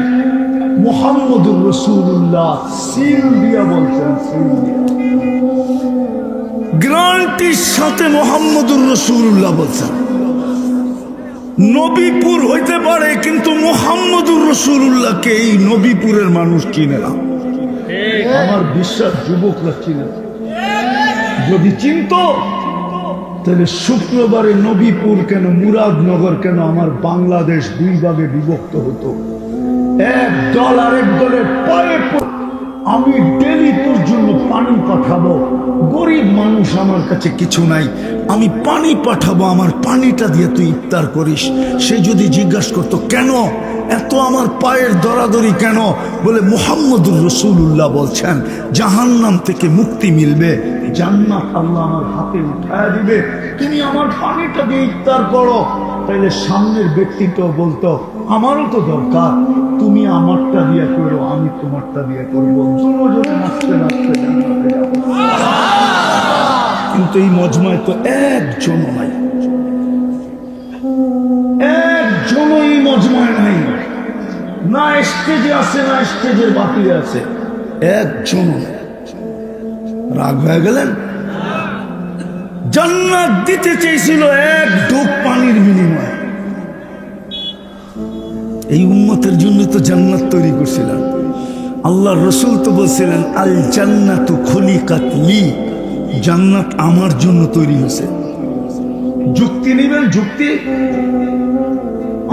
মুহাম্মদুর রাসূলুল্লাহ সিল দিয়া বলছেন, সিল দিয়া, গ্যারান্টির সাথে মুহাম্মদুর রাসূলুল্লাহ বলছেন। নবীপুর হইতে পারে, কিন্তু মুহাম্মদুর রাসূলুল্লাহকে এই নবীপুরের মানুষ চিনে না। আমার বিশ্বাস যুবকরা চিনে না। যদি চিনত তাহলে শুক্রবারে নবীপুর কেন, মুরাদনগর কেন, আমার বাংলাদেশ দুই ভাগে বিভক্ত হতো। এক দল আরেক দলের পায়ে আমি ডেলি তোর জন্য পানি পাঠাবো, গরিব মানুষ, আমার কাছে কিছু নাই, আমি পানি পাঠাবো, আমার পানিটা দিয়ে তুই ইফতার করিস। সে যদি জিজ্ঞাসা করতো কেন এত আমার পায়ের দরাদরি কেন, বলে মুহাম্মদুর রাসূলুল্লাহ বলছেন জাহান্নাম থেকে মুক্তি মিলবে, জান্নাত আল্লাহ আমার হাতে উঠায় দিবে, তুমি আমার পানিটা দিয়ে ইফতার করো। তাইলে সামনের ব্যক্তিটাও বলতো আমারও তো দরকার, তুমি আমারটা দিয়ে করো, আমি তোমারটা দিয়ে করবো, দুজনে নাচতে নাচতে জান্নাতে যাবো। কিন্তু এই মজমায় তো একজনও নাই, একজনও এই মজমায় নাই, না স্টেজে আছে না স্টেজের বাতিলে আছে, একজনও নাই। রাগ হয়ে গেলেন? জান্নাত দিতে চেয়েছিল এক ডোক পানির বিনিময়ে। এই উম্মতের জন্য তো জান্নাত তৈরি করছিলেন। আল্লাহ রসুল তো বলছিলেন আল জান্নাতু খুলিকাত লি, জান্নাত আমার জন্য তৈরি হয়েছে। যুক্তি নেবেন? যুক্তি,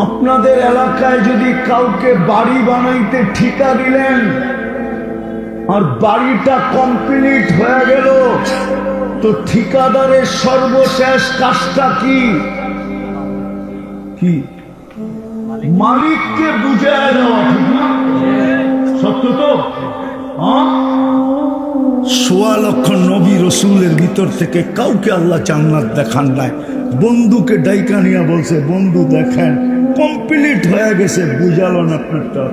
আপনাদের এলাকায় যদি কাউকে বাড়ি বানাইতে ঠিকা দিলেন আর বাড়িটা কমপ্লিট হয়ে গেল, তো ঠিকাদারের সর্বশেষ কাজটা কি? কি? মালিককে বুঝায় দেওয়া, ঠিক না? সত্য তো? সোয়া লক্ষ নবী রসুলের ভিতর থেকে কাউকে আল্লাহ জান্নাত দেখান নাই। বন্ধুকে ডাইকা নিয়ে বলছে বন্ধু দেখেন কমপ্লিট হয়ে গেছে, বুঝালো না আপনারটা।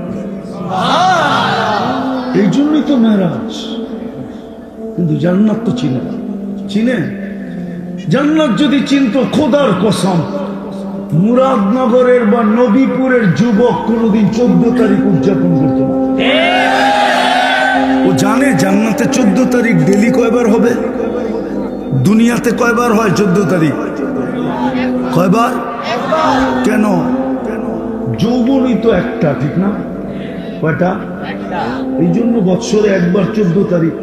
এই জন্যই তো মেরাজ। কিন্তু জান্নাত তো চিনে না। চিনে? জান্নাত যদি চিনতো, খোদার কসম মুরাদনগরের বা নবীপুরের যুবক কোনদিন 14 তারিখ উদযাপন করতো না। ও জানে জান্নাতে 14 তারিখ ডেলি কয়বার হবে, দুনিয়াতে কয়বার হয় 14 তারিখ? কয়বার? কেন? যৌবনই তো একটা, ঠিক না? কয়টা? এই জন্য বৎসরে একবার 14 তারিখ।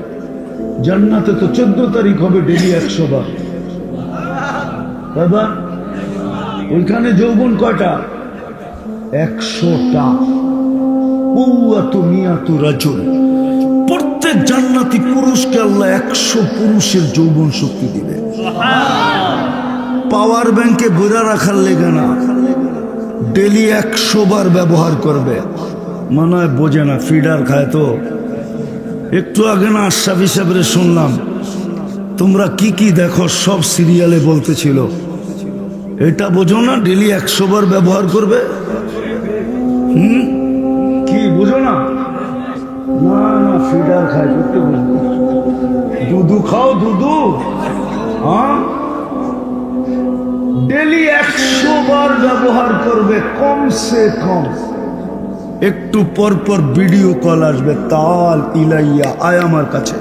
জান্নাতে তো 14 তারিখ হবে ডেলি 100 বার। কয়বার? ওইখানে যৌবন কয়টা? 100টা। প্রত্যেক জান্নাতি পুরুষকে আল্লাহ 100 পুরুষের যৌবন শক্তি দিবে। পাওয়ার ব্যাংকে ভরা রাখার লেগে না, ডেলি 100 বার ব্যবহার করবে। মনে হয় বোঝে না, ফিডার খায় তো। একটু আগে না আশরাফ হিসাবে শুনলাম, তোমরা কি কি দেখো সব সিরিয়ালে বলতেছিল, এটা বোঝো না ডেলি 100 বার ব্যবহার করবে? কি বোঝো না? না না, ফিডার খায়, করতে বুঝবো। দুধু খাও, দুধু। হ্যাঁ, ডেলি 100 বার ব্যবহার করবে কমসে কম। একটু পর পর ভিডিও কল আসবে, তাল ইলাইয়া আয় আমার কাছে,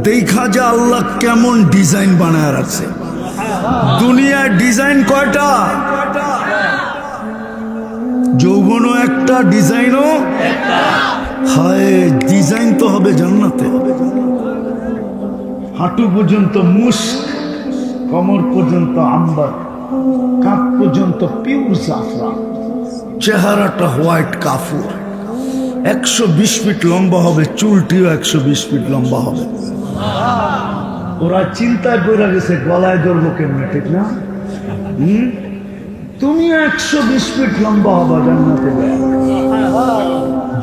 দেখা যা আল্লাহ কেমন ডিজাইন বানায় রাখছে। দুনিয়ার ডিজাইন কয়টা? যৌবনও একটা, ডিজাইনও হায়। ডিজাইন তো হবে জান্নাতে। হাঁটু পর্যন্ত মুস্ক, কমর পর্যন্ত আম্বার, কাঁধ পর্যন্ত পিওর জাফরান, চেহারাটা হোয়াইট কাফুর, 120 ফিট লম্বা হবে, চুলটিও 120 ফিট লম্বা হবে। ওরা চিন্তায় পড়ে গেছে গলায় ধরবো কেমনে, ঠিক না? তুমি 120 ফিট লম্বা হবা জান্নাতে।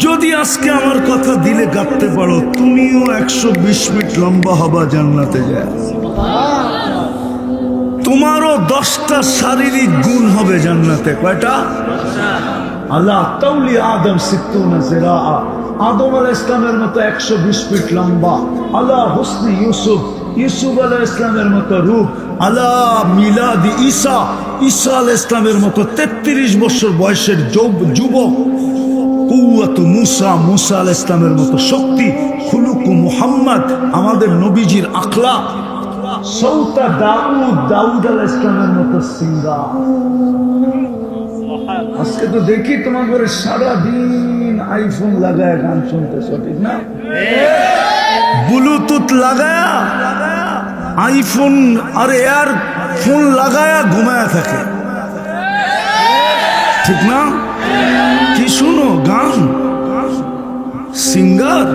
যদি আজকে আমার কথা দিলে গাঁথতে পারো, তুমিও 120 ফিট লম্বা হবা জান্নাতে যায়। তোমারও 10টা শারীরিক গুণ হবে জান্নাতে। কয়টা? আল্লাহ তাউলি আদম 60 জিরা, আদম আলাইহিস ইসলামের মতো 120 ফিট লম্বা। আল্লাহ হুসনি ইউসুফ, ইউসুফ আলাইহিস ইসলামের মতো রূপ। আল্লাহ মিলাদি ঈসা, ঈসা আলাইহিস ইসলামের মতো 33 বছর বয়সের যুবক। কুওয়াতু মুসা, মুসা আলাইহিস ইসলামের মতো শক্তি। খুলুকু মুহাম্মদ, আমাদের নবীজির আখলাক। সৌতা দাউদ, দাউদ আলাইহিস ইসলামের মতো সিঙ্গার। আজকে তো দেখি তোমার ঘরে সারাদিন আইফোন লাগায় গান শুনতেছ, ঠিক না? ব্লুটুথ লাগায়া আইফোন আর এয়ার ফোন লাগায়া ঘুমায়া থাকে, ঠিক না? কি শুনো? গান, সিঙ্গার।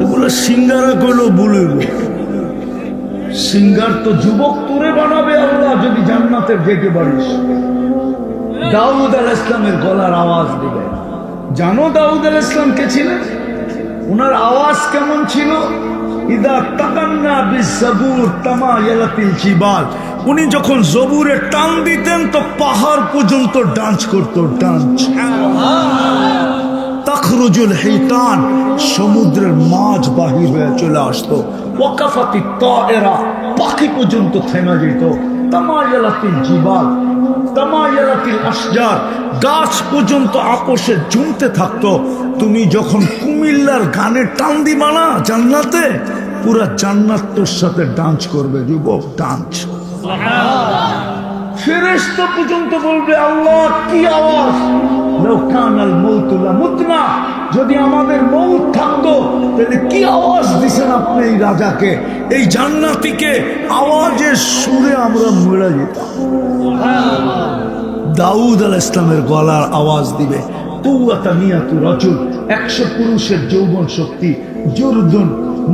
এগুলো সিঙ্গারা করলো বলল, সিঙ্গার তো যুবক তোরে বানাবে আল্লাহ যদি জান্নাতের যেতে পারিস। দাউদ আলাইহিস ইসলামের গলার আওয়াজ দিবে। জানো দাউদ আলাইহিস ইসলাম কে ছিলেন? ওনার আওয়াজ কেমন ছিল? ইদা তাকান্না বিসসাবুর তামায়ালাতিল জিবাল। উনি যখন জবুরে টান দিতেন তো পাহাড় পর্যন্ত ডান্স করতো, ডান্স। তাখরুজুল হিতান, সমুদ্রের মাছ বাহির হয়ে চলে আসতো। ওয়াকাফাতি তায়রা, পাখি পর্যন্ত থেমে যেত। তামায়ালাতিল জিবাল, তামায়ালাতিল আশজার, গাছ পর্যন্ত আপোষে ঝুমতে থাকতো। তুমি যখন কুমিল্লার গানে টান দিবা না জান্নাতে, পুরা জান্নাত তোর সাথে ডান্স করবে যুবক, ডান্স। ফেরেশতা পর্যন্ত বলবে আল্লাহ কি আওয়াজ। লাউ কানাল মাউতু লামুতনা, যদি আমাদের মউত থাকতো তাহলে কি আওয়াজ দিছেন আপনি এই রাজাকে, এই জান্নাতীকে? আওয়াজের সুরে আমরা মরে যেতাম। দাউদ আলাইহিস ইসলামের গলার আওয়াজ দিবে। কুওয়াতা মিয়াতু রাজুল, 100 পুরুষের যৌবন শক্তি। জুরদুন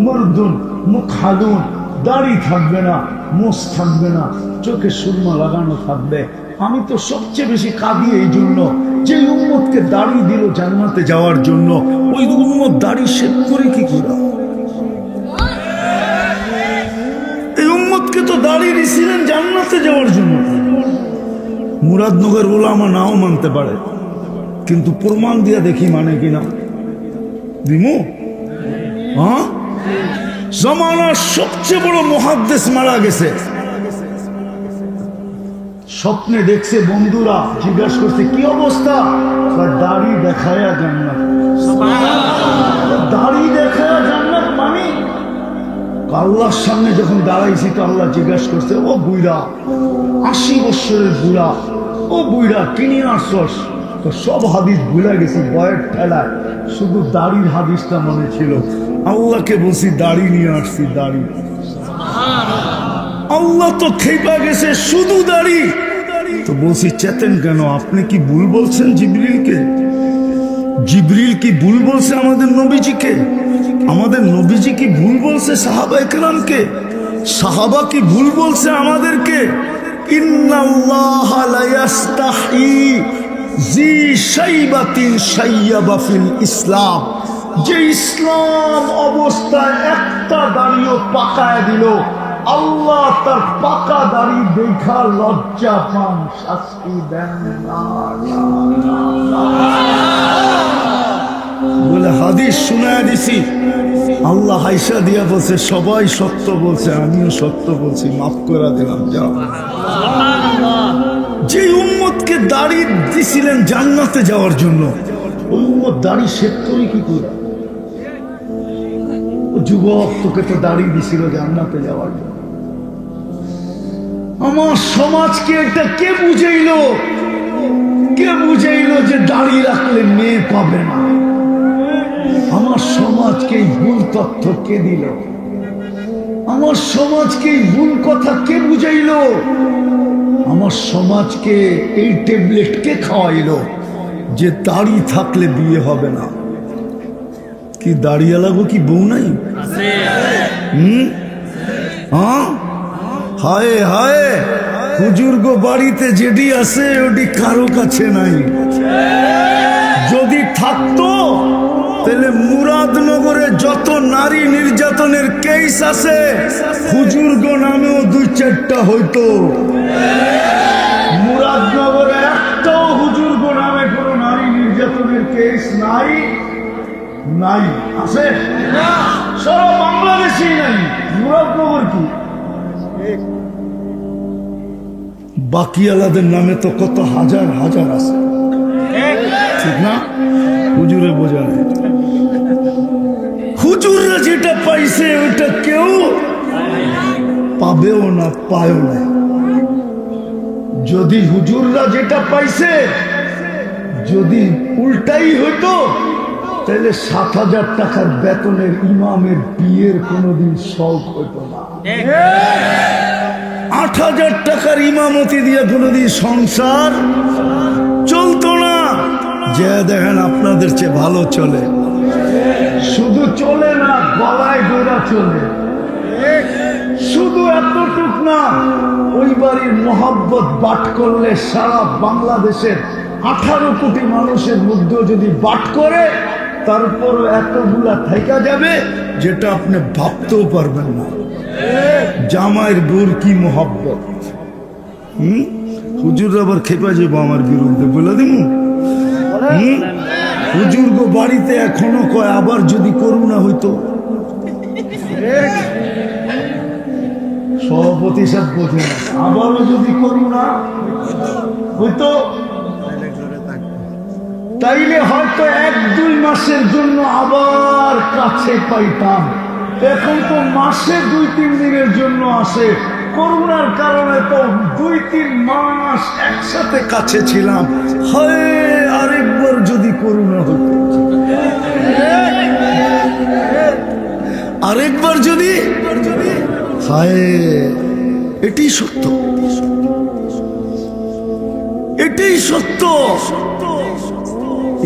মুরদুন মুখালুন, দাড়ি থাকবে না, মোষ থাকবে না, চোখে সুরমা লাগানো থাকবে। আমি তো সবচেয়ে বেশি কাঁদি এই জন্য, যে উম্মতকে দাড়ি দিল জান্নাতে যাওয়ার জন্য, ওই উম্মত দাড়ি শেভ করে কি করে? এই উম্মতকে তো দাড়ি দিছিলেন জান্নাতে যাওয়ার জন্য। মুরাদনগর ওলামা নাও মানতে পারে, কিন্তু প্রমাণ দিয়া দেখি মানে কিনা। দিমু? হ্যাঁ, জামানার সবচেয়ে বড় মুহাদ্দিস মারা গেছে। স্বপ্নে দেখছে, বন্ধুরা জিজ্ঞাসা করছে কি অবস্থা? দাড়ি দেখায়া জান্নাত। দাড়ি দেখায়া জান্নাত মানে? আল্লাহর সামনে যখন দাঁড়াইছি তো আল্লাহ জিজ্ঞাসা করছে, ও বুইড়া, 80 বছরের বুড়া, ও বুইড়া কিনে আসছস? তো সব হাদিস ভুলে গেছি বয়ের ঠেলায়, শুধু দাড়ির হাদিসটা মনে ছিল। আল্লাহকে বলছি দাড়ি নিয়ে আসছি, দাড়ি। আল্লাহ তো খেপা গেছে, শুধু দাড়ি। তো বলছি চেতেন কেন? আপনি কি ভুল বলছেন জিবরিলকে? জিবরিল কি ভুল বলছে আমাদের নবীজিকে? আমাদের নবীজি কি ভুল বলছে সাহাবা একরামকে? সাহাবা কি ভুল বলছে আমাদেরকে? ইন্নাল্লাহা লা ইয়াস্তাহি জি শাইবাতিন শাইয়াবা ফিল ইসলাম। যে ইসলাম অবস্থায় একটা দাড়িও পাকায় দিল, আল্লাহ তার পাকা দাড়ি দেখা লজ্জা পান, শাস্তি দেন না। বলে হাদিস শুনায় দিছি। আল্লাহ হাইসা দিয়া বলছে সবাই সত্য বলছে, আমিও সত্য বলছি, মাফ করে দিলাম, যাও। যে উম্মতকে দাড়ি দিছিলেন জান্নাতে যাওয়ার জন্য, উম্মত দাড়ি শেভ করে কি করে? যুবক তোকে তো দাড়ি দিছিল জান্নাতে যাওয়ার জন্য। আমার সমাজকে এটা কে বুঝাইলো? কে বুঝাইলো যে দাড়ি রাখলে মেয়ে পাবে না? আমার সমাজকে ভুল তথ্য কে দিল? আমার সমাজকে এই ভুল কথা কে বুঝাইলো? আমার সমাজকে এই ট্যাবলেট কে খাওয়াইলো যে দাড়ি থাকলে বিয়ে হবে না? কি দাড়িয়া লাগো কি বউ নাই? হ্যাঁ, হায় হায়, হুজুর গো বাড়িতে যেটি আছে ওটি কারো কাছে নাই। যদি থাকতো তাহলে মুরাদনগরে যত নারী নির্যাতনের কেস আছে হুজুর গো নামেও 2-4টা হইতো। মুরাদনগরে একটাও হুজুর গো নামে কোনো নারী নির্যাতনের কেস নাই। নাই আছে? সারা বাংলাদেশেই নাই। মুরাদনগর কি? বাকিওয়ালাদের নামে তো কত হাজার হাজার আছে, ঠিক না? হুজুরে বোঝা নেই। হুজুররা যেটা পাইছে ওটা কেউ পাবেও না, পায়ও না। যদি হুজুররা যেটা পাইছে যদি উল্টাই হইতো তাহলে 7,000 টাকার বেতনের ইমামের বিয়ের কোনোদিন শখ হইতো না। 8,000 টাকার ইমামতি দিয়ে কোনোদিন সংসার চলতো না। যে দেখেন আপনাদের চেয়ে ভালো চলে। শুধু চলে না, গলায় গোড়া চলে। শুধু এতটুক না, ওই বাড়ির মোহাব্বত বাট করলে সারা বাংলাদেশের 18 কোটি মানুষের মধ্যে যদি বাট করে তারপরও এতগুলা থাইকা যাবে যেটা আপনি ভাবতেও পারবেন না। জামাইয়ের বোর কি মোহাব্বত। হুজুর আবার খেপা যাবো আমার বিরুদ্ধে বলে দিব। হুজুর গো বাড়িতে এখনো কয় আবার যদি করুণা হইতো। সভাপতি সাহেব বোঝে না, আবারও যদি করুণা হইতো তাইলে হয়তো 1-2 মাসের জন্য আবার কাছে পাইতাম। এখন তো মাসে 2-3 দিনের জন্য আসে। করোনার কারণে তো 2-3 মাস একসাথে কাছে ছিলাম। হয় আরেকবার যদি করোনা হতো, আরেকবার যদি, হায়, এটাই সত্য, এটাই সত্য।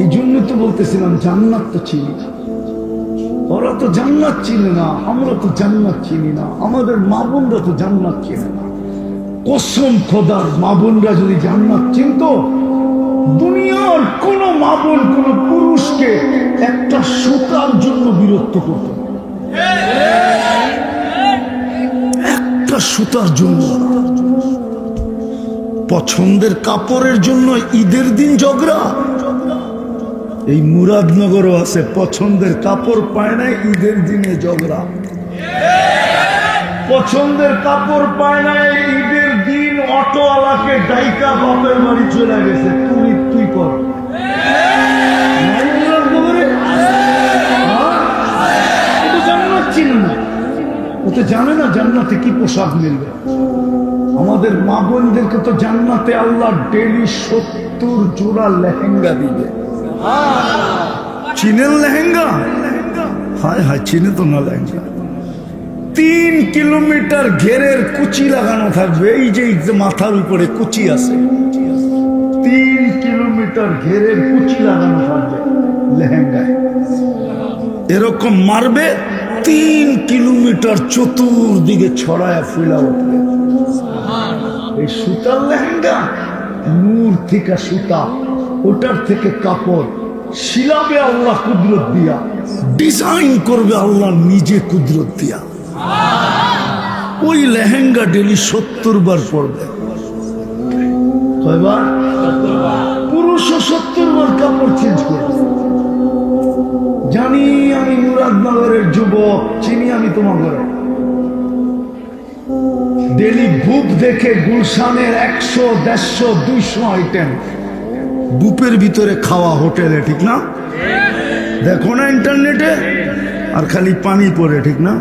এই জন্য তো বলতেছিলাম জান্নাত তো চিনি না। ওরা তো জান্নাত চিনে না, আমরা তো জান্নাত চিনি না, আমাদের মা বোনরা তো জান্নাত চিনে না। কসম খোদার, মা বোনরা যদি জান্নাত চিনতো, দুনিয়ার কোন মা বোন কোন পুরুষকে একটা সুতার জন্য বিরক্ত করত না। একটা সুতার জন্য। পছন্দের কাপড়ের জন্য ঈদের দিন ঝগড়া। এই মুরাদনগরও আছে, পছন্দের কাপড় পায় না ঈদের দিনে ঝগড়া। পছন্দের কাপড় পায় না ঈদের দিন অটোওয়ালাকে ডাইকা বাপের বাড়ি চলে গেছে, তুই কর। জান্নাত চিনে না, ও তো জানে না জান্নাতে কি পোশাক মিলবে। আমাদের মা বোনদেরকে তো জান্নাতে আল্লাহ ডেলি 70 জোড়া লেহেঙ্গা দিবে। চিনেন লেহেঙ্গা? হায় হায়, চিনে তো না লেহেঙ্গা। 3 কিলোমিটার ঘেরের কুচি লাগানো থাকবে। এই যে মাথার উপরে কুচি আছে, 3 কিলোমিটার ঘেরের কুচি লাগানো থাকবে লেহেঙ্গায়। এরকম মারবে 3 কিলোমিটার চতুর্দিকে ছড়ায় ফুলা উঠবে। এই সুতার লেহেঙ্গা, নূর থেকে সুতা, ওটার থেকে কাপড় শিলাবে আল্লাহ কুদরত দিয়া, ডিজাইন করবে আল্লাহ নিজে কুদরত দিয়া। ওই লেহেঙ্গা ডেলি 70 বার পড়বে। কয়বার? পুরুষও 70 বার কাপড় চেঞ্জ করবে। জানি আমি মুরাদনগরের যুবক, চিনি আমি তোমাদের। ডেলি বুক দেখে গুলশানের 100, 150, 200 আইটেম বুপের ভিতরে খাওয়া হোটেলে, ঠিক না? দেখো না ইন্টারনেটে, আর খালি পানি পড়ে, ঠিক না?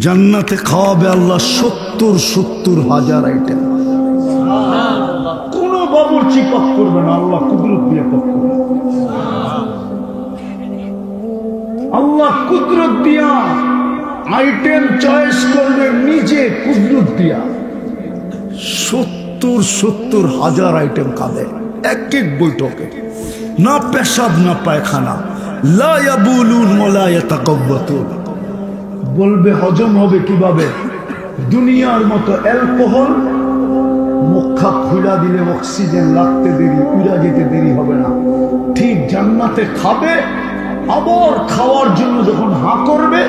জান্নাতে খাওয়াবে আল্লাহ 70 হাজার আইটেম। কোন বাবুর্চি পাক করবে না, আল্লাহ কুদরত দিয়ে পাক করবে। আল্লাহ কুদরত দিয়া আইটেম চয়েস করবে নিজে কুদরত দিয়া। 70,000 আইটেম কাঁদে এক এক বৈঠকে, না পেশাব না পায়খানা, লা ইয়াবুলুন ওয়ালা ইয়াতাকাব্বাতুন। বলবে হজম হবে কিভাবে? দুনিয়ার মতো অ্যালকোহল মুখা খুলা দিলে অক্সিজেন লাগতে দেরি, উড়া যেতে দেরি হবে না। ঠিক জান্নাতে খাবে, আবার খাওয়ার জন্য যখন হা করবে,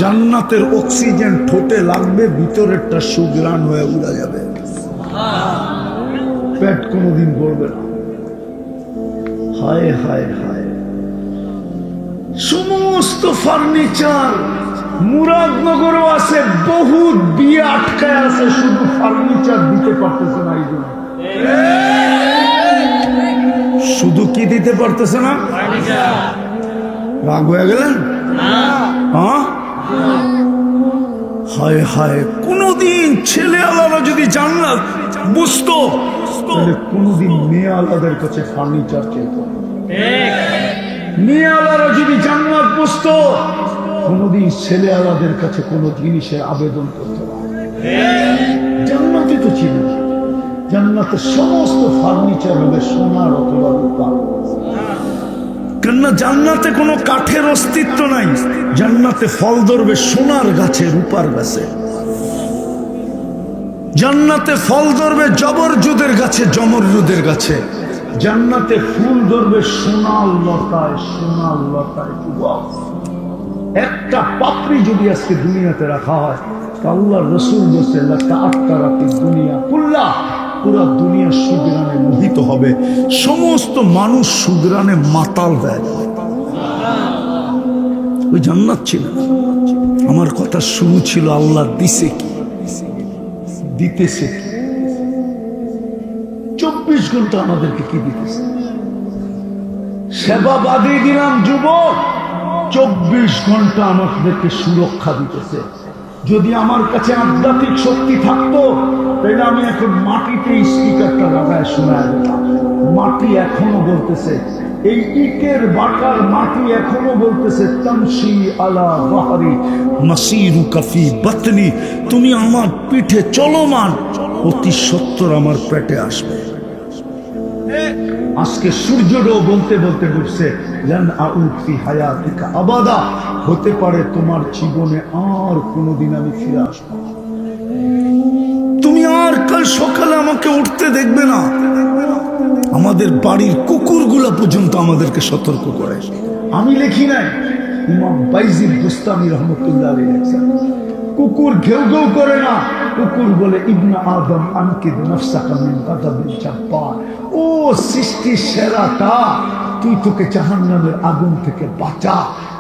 জান্নাতের অক্সিজেন ঠোঁটে লাগবে, ভিতরেরটা সুগ্রাণ হয়ে উড়া যাবে, পেট কোনোদিন পড়বে না। হায় হায় হায়, সমস্ত ফার্নিচার মুরাদনগরও আছে, বহুত বিয়ে আটকায় আছে, শুধু ফার্নিচার দিতে পারতেছে না। এই জন্য শুধু কি দিতে পারতেছে না? রাগ হয়ে গেলেন? হ্যাঁ, হায় হায়, কোনদিন ছেলে আলাদা যদি জান্নাত বুঝতো, তাহলে কোনদিন মেয়ে আলাদের কাছে ফার্নিচার চেত। মেয়ে আলাদা যদি জান্নাত বুঝতো, কোনদিন ছেলে আলাদের কাছে কোনো জিনিসের আবেদন করতো না। জান্নাতে তো ছিল, জান্নাতের সমস্ত ফার্নিচার হবে সোনার অথবা রূপা। কেননা জান্নাতে কোনো কাঠের অস্তিত্ব নাই, জান্নাতে ফল ধরবে সোনার গাছে, রূপার গাছে। জান্নাতে ফল ধরবে জবরজুদের গাছে, জমরজুদের গাছে। জান্নাতে ফুল ধরবে সোনার লতায়, সোনার লতায়। একটা পাপড়ি যদি আজকে দুনিয়াতে রাখা হয়, আল্লাহ রসুল বলছে দুনিয়া কুল্লা, পুরা দুনিয়া সুগ্রানে মোহিত হবে, সমস্ত মানুষ সুগ্রানে মাতাল হয়ে যাবে। ওই জান্নাত ছিল। আমার কথা শুরু ছিল আল্লাহ দিছে কি, দিতেছে কি। 24 ঘন্টা আমাদেরকে কি দিতেছে? সেবা বাদে দিলাম যুবক, 24 ঘন্টা আমাদেরকে সুরক্ষা দিতেছে। যদি আমার কাছে আধ্যাত্মিক শক্তি থাকতো, তাহলে আমি এখন মাটিতে স্পিকারটা লাগায় শোনায় দিতাম। মাটি এখনো বলতেছে, এই ইটের বাটার মাটি এখনো বলতেছে, তামশি আলা বাহরি মাসিরুকা ফি বাতনি, তুমি আমার পিঠে চলমান, অতি সত্বর আমার পেটে আসবে। আজকে সূর্যটাও বলতে বলতে বলছে, লান আউদ ফি হায়াতিকা আবাদা, হতে পারে তোমার জীবনে আর কোনোদিন আমি ফিরে আসবো না। তুমি আর কাল সকালে আমাকে উঠতে দেখবে না। আমাদের বাড়ির কুকুরগুলা পর্যন্ত আমাদেরকে সতর্ক করে। আমি লিখি নাই, ইমাম বাইজিদ বুস্তামি রহমতুল্লাহ আলাইহি লিখছেন, কুকুর ঘেউ ঘেউ করে না, কুকুর বলে ইবনা আদম আনকিদ নাফসাকা মিন গাদাবিল জাব্বার, ও সৃষ্টির সেরাটা, তুই তোকে জাহান্নামের আগুন থেকে বাঁচা,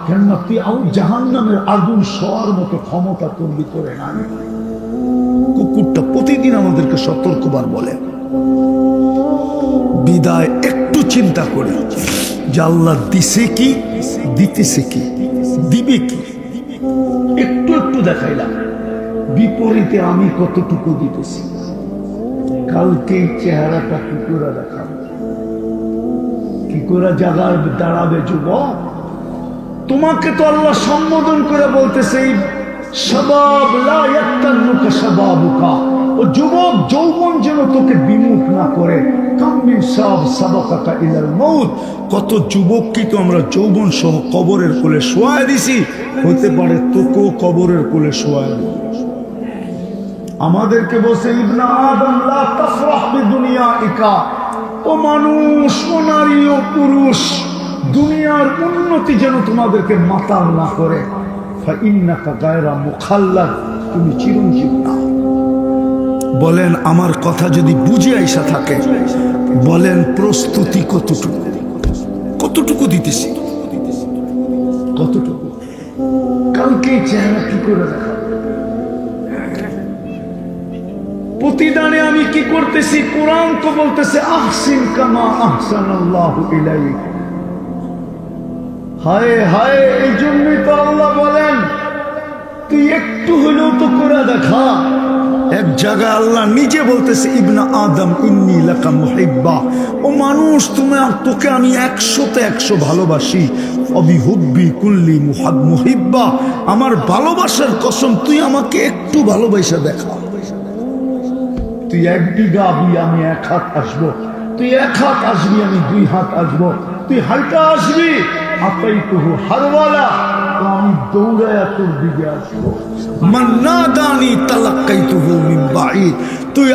কেননা তুই জাহান্নামের আগুন সওয়ার মতো ক্ষমতা তোর ভিতরে নাই। কুকুরটা প্রতিদিন আমাদেরকে সতর্কবার বলে। বিদায় একটু চিন্তা করি যে আল্লাহ দিছে কি, দিতেছে কি, দিবে কি, একটু একটু দেখাইলাম। বিপরীতে আমি কতটুকু দিতেছি, কালকে চেহারাটা কি করে দেখাবো, কি করে জাগার দাঁড়াবে যুবক? তোমাকে তো আল্লাহ সম্বোধন করে বলতেছে, শাবাব লা ইয়াক্তানুকা শাবাবুকা, ও যুবক যৌবন যেন তোকে বিমুখ না করে। কাম মিন শাব সাবাকাকা ইলাল মউত, কত যুবককে তো আমরা যৌবন সহ কবরের কোলে শোয়ায় দিছি, হতে পারে তোকেও কবরের কোলে শোয়ায় দিই। আমাদেরকে বলছে ইবনা আদম লা তাফরাহ বিদুনিয়াইকা, ও মানুষ, ও নারী, ও পুরুষ, দুনিয়ার উন্নতি যেন তোমাদেরকে মাতাল না করে। ফাইন্নাকা গায়রা মুখাল্লাদ, তুমি চিরঞ্জীব না। বলেন আমার কথা যদি বুঝে আইসা থাকে, বলেন প্রস্তুতি কতটুকু, কতটুকু দিতেছি, কতটুকু? কালকে চেহারা কি করে দেখা? প্রতিদানে আমি কি করতেছি? কোরআন তো বলতেছে আহসিন কামা আহসানাল্লাহু ইলাইক। হায় হায়, এই জন্যই তো আল্লাহ বলেন তুই একটু হলেও তো করে দেখা। এক জায়গায় আল্লাহ নিজে বলতেছে ইবনা আদম ইন্নী লাকা মুহিব্বা, ও মানুষ তোকে আমি 100তে 100 ভালোবাসি। অবিহুব্বি কুল্লি মুহিব্বা, আমার ভালোবাসার কসম তুই আমাকে একটু ভালোবাসা দেখা। তুই 1 বিঘা আবি, আমি 1 হাত আসবো। তুই 1 হাত আসবি, আমি 2 হাত আসবো। তুই হালকা আসবি, আতাইতুহু হারওয়ালা, তো আমি দৌড়ায়া তোর দিকে আসবো। মান নাদানি তালাক্কাইতুহু মিন বাঈদ, তুই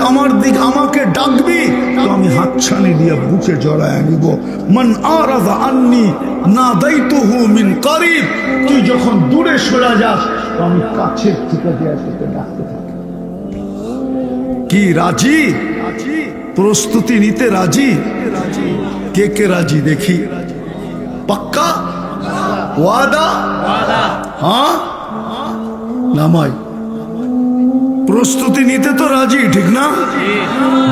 আমাকে ডাকবি তো আমি হাতছানি দিয়ে বুকে জড়ায় নিব। মান আরাদা আন্নি নাদাইতুহু মিন করিব, তুই যখন দূরে সরে যাস তো আমি কাছের থেকে দিয়ে তোকে ডাকতে থাকি। কি রাজি? প্রস্তুতি নিতে রাজি? কে কে রাজি দেখি? পাক্কা ওয়াদা? হ্যাঁ নামাই প্রস্তুতি নিতে তো রাজি, ঠিক না?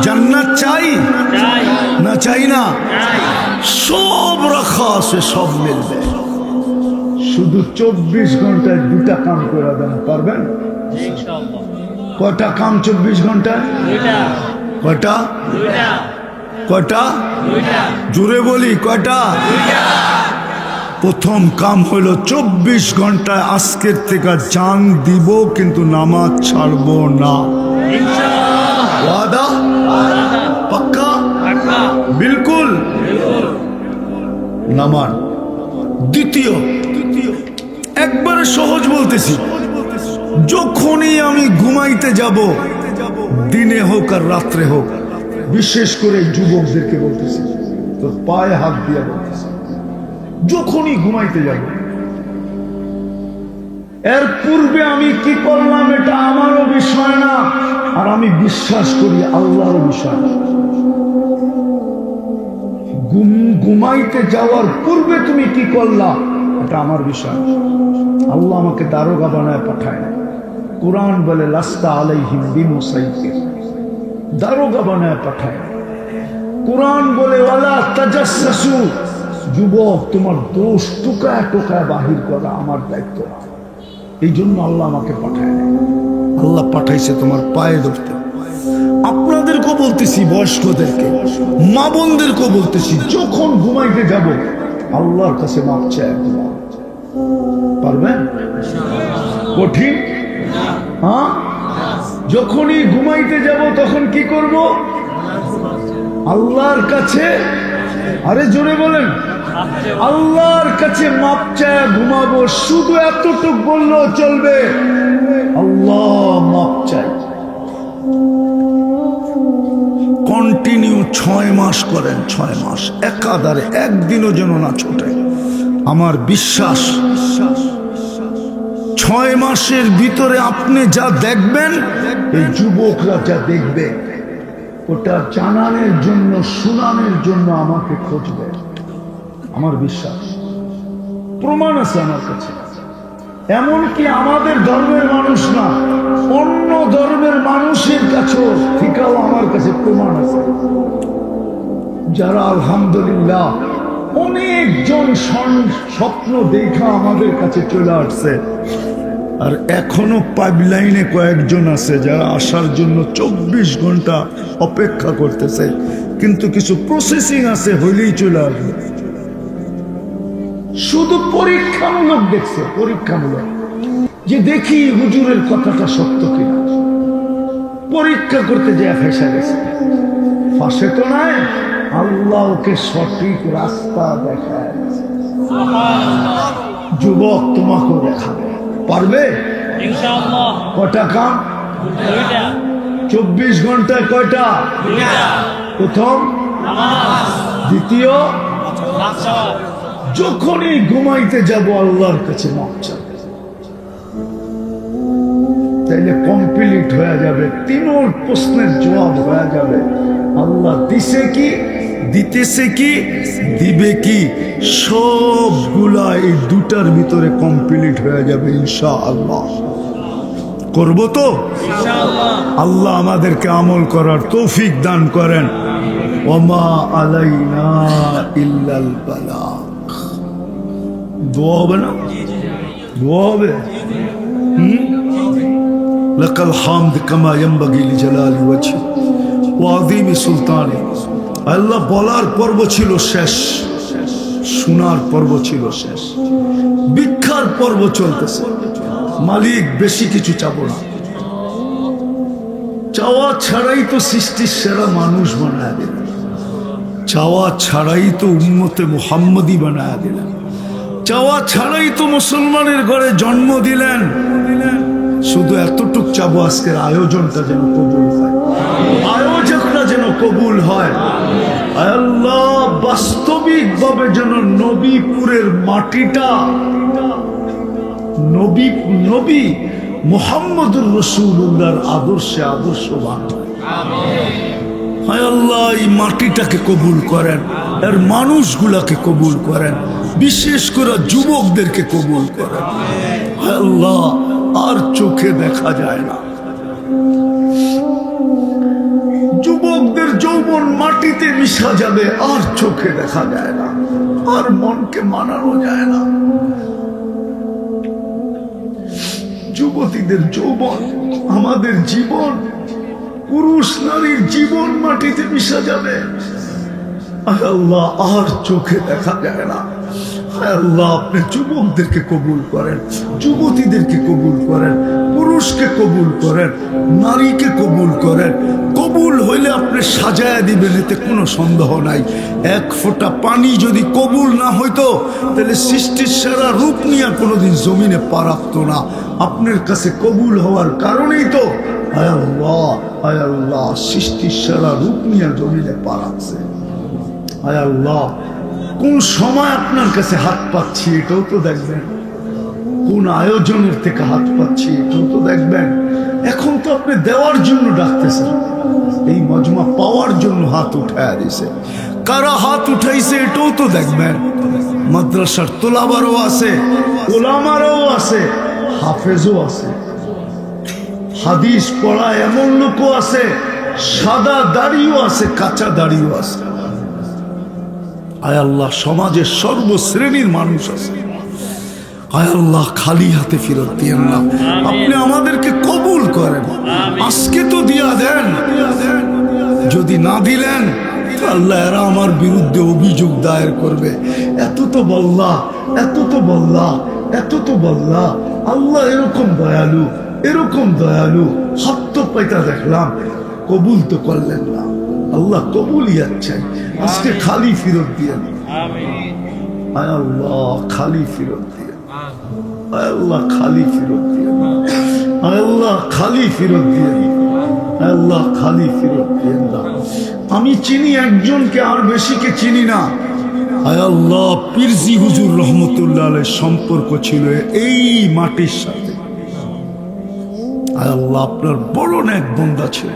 জান্নাত চাই না চাই না? সব রাখা আছে, সব মিলবে। শুধু 24 ঘন্টায় 2টা কাম করে দেন, পারবেন? ইনশাআল্লাহ। কয়টা কাম 24 ঘন্টায়? 2টা। কয়টা? 2টা। কয়টা? 2টা। জোরে বলি কয়টা? 2টা। প্রথম কাম হলো 24 ঘন্টায় আজকের থেকে জান দিব, কিন্তু নামাজ ছাড়বো না। ইনশাআল্লাহ। ওয়াদা? পাক্কা? পাক্কা। বিলকুল। নামাজ। দ্বিতীয়, একবারে সহজ বলতেছি, যখনই আমি ঘুমাইতে যাব, দিনে হোক আর রাত্রে হোক, বিশেষ করে যুবকদেরকে বলতেছি, তোর পায়ে হাত দিয়ে বলতেছি, যখনই ঘুমাইতে যাব, এর পূর্বে আমি কি করলাম এটা আমারও বিষয় না, আর আমি বিশ্বাস করি আল্লাহর বিষয় না। ঘুমাইতে যাওয়ার পূর্বে তুমি কি করলা এটা আমার বিষয়। আল্লাহ আমাকে দারোগা বানায় পাঠায় না। কুরআন বলে লাস্তা আলাইহিম বিমুসাইতির, দারোগা বানায় পাঠায় না। কুরআন বলে ওয়ালা তাজাসসু, যুবক তোমার দোষ টুকায় টুকায় বাহির করা আমার দায়িত্ব। এই জন্য আল্লাহ আমাকে পাঠায় না। আল্লাহ পাঠাইছে তোমার পায়ে ধরতে। আপনাদেরকেও বলতেছি, বয়স্কদেরকে, মা বোনদেরকেও বলতেছি, যখন ঘুমাইতে যাব আল্লাহর কাছে মাপ চাই। পারবেন? কঠিন? হ্যাঁ, যখনই ঘুমাইতে যাব তখন কি করব? আল্লাহর কাছে, আরে জোরে বলেন, আল্লাহর কাছে মাপ চায় ঘুমাবো। শুধু এতটুক বললেও চলবে, আল্লাহ মাপ চাই। কন্টিনিউ 6 মাস করেন, 6 মাস একাধারে, একদিনও যেন না ছোটে। আমার বিশ্বাস 6 মাসের ভিতরে আপনি যা দেখবেন, এই যুবকরা যা দেখবে, ওটা জানানোর জন্য, শুনানোর জন্য আমাকে খুঁজবে। আমার বিশ্বাস, প্রমাণ আছে আমার কাছে। এমনকি আমাদের ধর্মের মানুষ না, অন্য ধর্মের মানুষের কাছেও ঠিকাও আমার কাছে প্রমাণ আছে, যারা আলহামদুলিল্লাহ অনেকজন স্বপ্ন দেখা আমাদের কাছে চলে আসছে। আর এখনো পাইপলাইনে কয়েকজন আছে যারা আসার জন্য 24 ঘন্টা অপেক্ষা করতেছে, কিন্তু কিছু প্রসেসিং আছে, হইলেই চলে আসবে। শুধু পরীক্ষামূলক দেখছে, পরীক্ষামূলক, যে দেখি হুজুরের কথাটা সত্য কিনা। পরীক্ষা করতে যে ফেসে গেছে, ফাঁসে তো নাই, আল্লাহ ওকে সঠিক রাস্তা দেখায়। যুবক তোমাকেও দেখাবে, পারবে ইনশাআল্লাহ। কয়টা কাম? 2টা। 24 ঘন্টায় কয়টা? 2টা। প্রথম, নামাজ। দ্বিতীয়, নামাজ। যখনই ঘুমাইতে যাব আল্লাহর কাছে মাপ চাই, তাইলে কমপ্লিট হয়ে যাবে। 3 প্রশ্নের জবাব হয়ে যাবে। আল্লাহ দিছে কি, দিতেছে কি, দিবে কি, সবগুলা এই 2টার ভিতরে কমপ্লিট হয়ে যাবে ইনশাআল্লাহ। করব তো ইনশাআল্লাহ। আল্লাহ আমাদেরকে আমল করার তৌফিক দান করেন। ওমা আলাইনা ইল্লাল বালাগ। দোয়া হবে না? দোয়া হবে। লাকাল হামদ কামা ইয়ানবাগি লিজালালি ওয়াজহি ওয়া আযীমি সুলতানি। আল্লাহ বলার পর্ব ছিল শেষ, শোনার পর্ব ছিল শেষ, ভিক্ষার পর্ব চলতেছে। মালিক বেশি কিছু চাবো না, চাওয়া ছাড়াই তো সৃষ্টির সেরা মানুষ বানায় দিলেন, চাওয়া ছাড়াই তো উম্মতে মুহাম্মদি বানায় দিলেন, চাওয়া ছাড়াই তো মুসলমানের ঘরে জন্ম দিলেন। শুধু এতটুক চাবো আজকের আয়োজনটা যেন কবুল হয়, আয়োজকটা যেন কবুল হয়। আল্লাহ বাস্তবিক ভাবে যেন নবীপুরের মাটিটা নবী মুহাম্মদুর রাসূলুল্লাহর আদর্শে আদর্শবান হয়। হায় আল্লাহ, এই মাটিটাকে কবুল করেন, এর মানুষগুলাকে কবুল করেন, বিশেষ করে যুবকদেরকে কবুল করেন। হায় আল্লাহ, আর চোখে দেখা যায় না, যুবকদের যৌবন মাটিতে মিশা যাবে, আর চোখে দেখা যায় না, আর মনকে মানানো যায় না। যুবতীদের যৌবন, আমাদের জীবন, পুরুষ নারীর জীবন মাটিতে মিশা যাবে। আল্লাহ, আর চোখে দেখা যায় না। আল্লাহ, আপনি যুবকদেরকে কবুল করেন, যুবতীদেরকে কবুল করেন, পুরুষকে কবুল করেন, নারীকে কবুল করেন। কবুল হইলে আপনি সাজায়া দিবেন, এতে কোনো সন্দেহ নাই। এক ফোঁটা পানি যদি কবুল না হইতো, তাহলে সৃষ্টির সেরা রূপ নিয়ে কোনোদিন জমিনে পা রাখতো না। আপনার কাছে কবুল হওয়ার কারণেই তো আয় আল্লাহ, আয় আল্লাহ, সৃষ্টির সেরা রূপ নিয়ে জমিনে পা রাখছে। আয় আল্লাহ, কোন সময় আপনার কাছে হাত পাচ্ছি এটাও তো দেখবেন, কোন আয়োজনের থেকে হাত পাচ্ছি এটাও তো দেখবেন। এখন তো আপনি দেওয়ার জন্য ডাকতেছেন, এই মজমা পাওয়ার জন্য হাত উঠায় দিছে। কারা হাত উঠাইছে এটাও তো দেখবেন। মাদ্রাসার তোলাবারও আছে, ওলামারও আছে, হাফেজও আছে, হাদিস পড়া এমন লোকও আছে, সাদা দাড়িও আছে, কাঁচা দাড়িও আছে। আয় আল্লাহ, সমাজের সর্বশ্রেণীর মানুষ আছে। আয় আল্লাহ, খালি হাতে ফেরত দিয়েন না, আপনি আমাদেরকে কবুল করেন। আজকে তো দিয়া দেন, যদি না দিলেন তো আল্লাহ এরা আমার বিরুদ্ধে অভিযোগ দায়ের করবে। এত তো বললা, এত তো বললা, এত তো বললা। আল্লাহ এরকম দয়ালু, এরকম দয়ালু, হাত তো পাইতা দেখলাম, কবুল তো করলেন না। আল্লাহ কবুলিয়াত চাই, আজকে খালি ফেরত দিয়েন। আয় আল্লাহ, খালি ফেরত দিয়েন। আয় আল্লাহ, খালি ফেরত দিয়েন। আয় আল্লাহ, খালি ফেরত দিয়েন। আয় আল্লাহ, খালি ফেরত দিয়েন না। আমি চিনি একজনকে, আর বেশিকে চিনি না। আয় আল্লাহ, পীরজি হুজুর রহমতুল্লাহ আলাইহির সম্পর্ক ছিল এই মাটির সাথে। আয় আল্লাহ, আপনার বড় নেক বান্দা ছিল,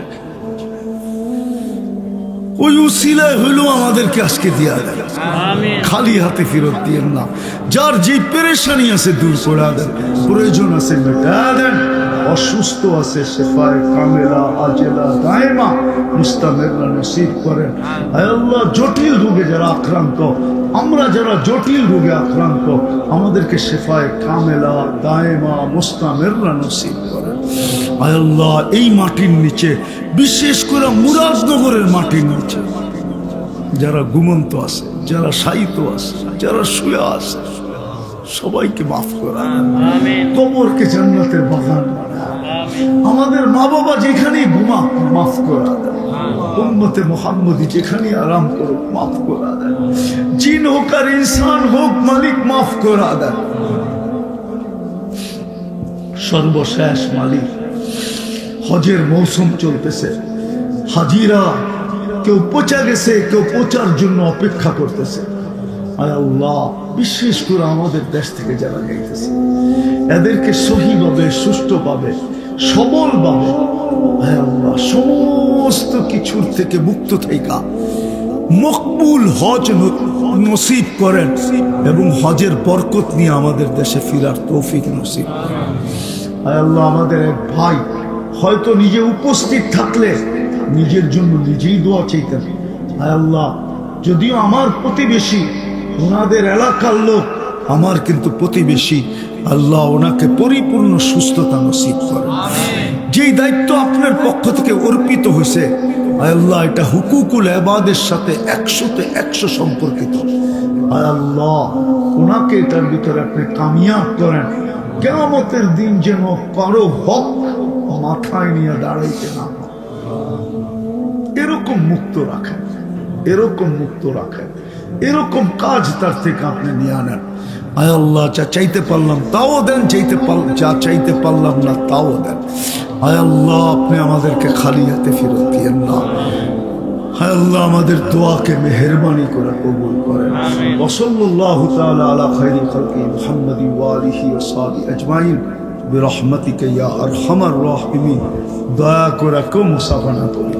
ওই উসিলায় হইলেও আমাদেরকে আজকে দিয়া দেন, খালি হাতে ফেরত দিয়েন না। যার যে পেরেশানি আছে দূর করে দেন, প্রয়োজন আছে মেটা দেন, অসুস্থ আছে শেফায়ে কামেলা আজেলা দায়মা মুস্তামেররা নসিব করেন। আয় আল্লাহ, জটিল রোগে যারা আক্রান্ত, আমরা যারা জটিল রোগে আক্রান্ত, আমাদেরকে শেফায়ে কামেলা দায়মা মুস্তামেররা নসিব করেন। আয় আল্লাহ, এই মাটির নিচে, বিশেষ করে মুরাদনগরের মাটির নিচে যারা ঘুমন্ত আছে, যারা শায়িত আছে, যারা শুয়ে আছে, সবাইকে মাফ করা, কবরকে জান্নাতের বাগান বানায়, আমাদের মা বাবা যেখানে ঘুমা মাফ করা দেন, উম্মতে মুহাম্মদী যেখানে আরাম করুক মাফ করা দেন, জিন হোক আর ইনসান হোক, মালিক মাফ করা দেন। সর্বশেষ মালিক, হজের মৌসুম চলতেছে, হাজিরা কেউ পচা গেছে, কেউ পচার জন্য অপেক্ষা করতেছে। আয় আল্লাহ, বিশেষ করে আমাদের দেশ থেকে যারা যাইতেছে, এদেরকে সহিভাবে, সুষ্ঠুভাবে, সবলভাবে আয় আল্লাহ সমস্ত কিছুর থেকে মুক্ত থাকা মকবুল হজ নসিব করেন, এবং হজের বরকত নিয়ে আমাদের দেশে ফিরার তৌফিক নসিব করেন। আয় আল্লাহ, আমাদের এক ভাই হয়তো নিজে উপস্থিত থাকলে নিজের জন্য নিজেই দোয়া চাইতেন। আয় আল্লাহ, যদিও আমার প্রতিবেশী, ওনাদের এলাকার লোক, আমার কিন্তু প্রতিবেশী, আল্লাহ ওনাকে পরিপূর্ণ সুস্থতা নসিব করেন। যেই দায়িত্ব আপনার পক্ষ থেকে অর্পিত হয়েছে, আয় আল্লাহ এটা হুকুকুল ইবাদের সাথে 100-তে 100 সম্পর্কিত। আয় আল্লাহ ওনাকে এটার ভিতরে আপনি কামিয়াব করেন, কিয়ামতের দিন যেন কারো হক মাথায় নিয়ে দাঁড়াইতে না হয়। এরকম মুক্ত রাখেন, এরকম মুক্ত রাখেন, এরকম কাজ তার থেকে আপনি নিয়ে আনেন। আয় আল্লাহ যা চাইতে পারলাম তাও দেন, যা চাইতে পারলাম না তাও দেন। আয় আল্লাহ আপনি আমাদেরকে খালি হাতে ফেরত দিয়েন না। হায় আল্লাহ আমাদের দোয়াকে মেহেরবানি করে কবুল করেন। ওয়া সাল্লাল্লাহু তাআলা আলা খায়রি খালকি মুহাম্মাদি ওয়া আলিহি ওয়া সাহবিহি আজমাইন বিরহমাতিকা ইয়া আরহামার রাহিমিন। দয়া করে কেউ মুসাফা না করি।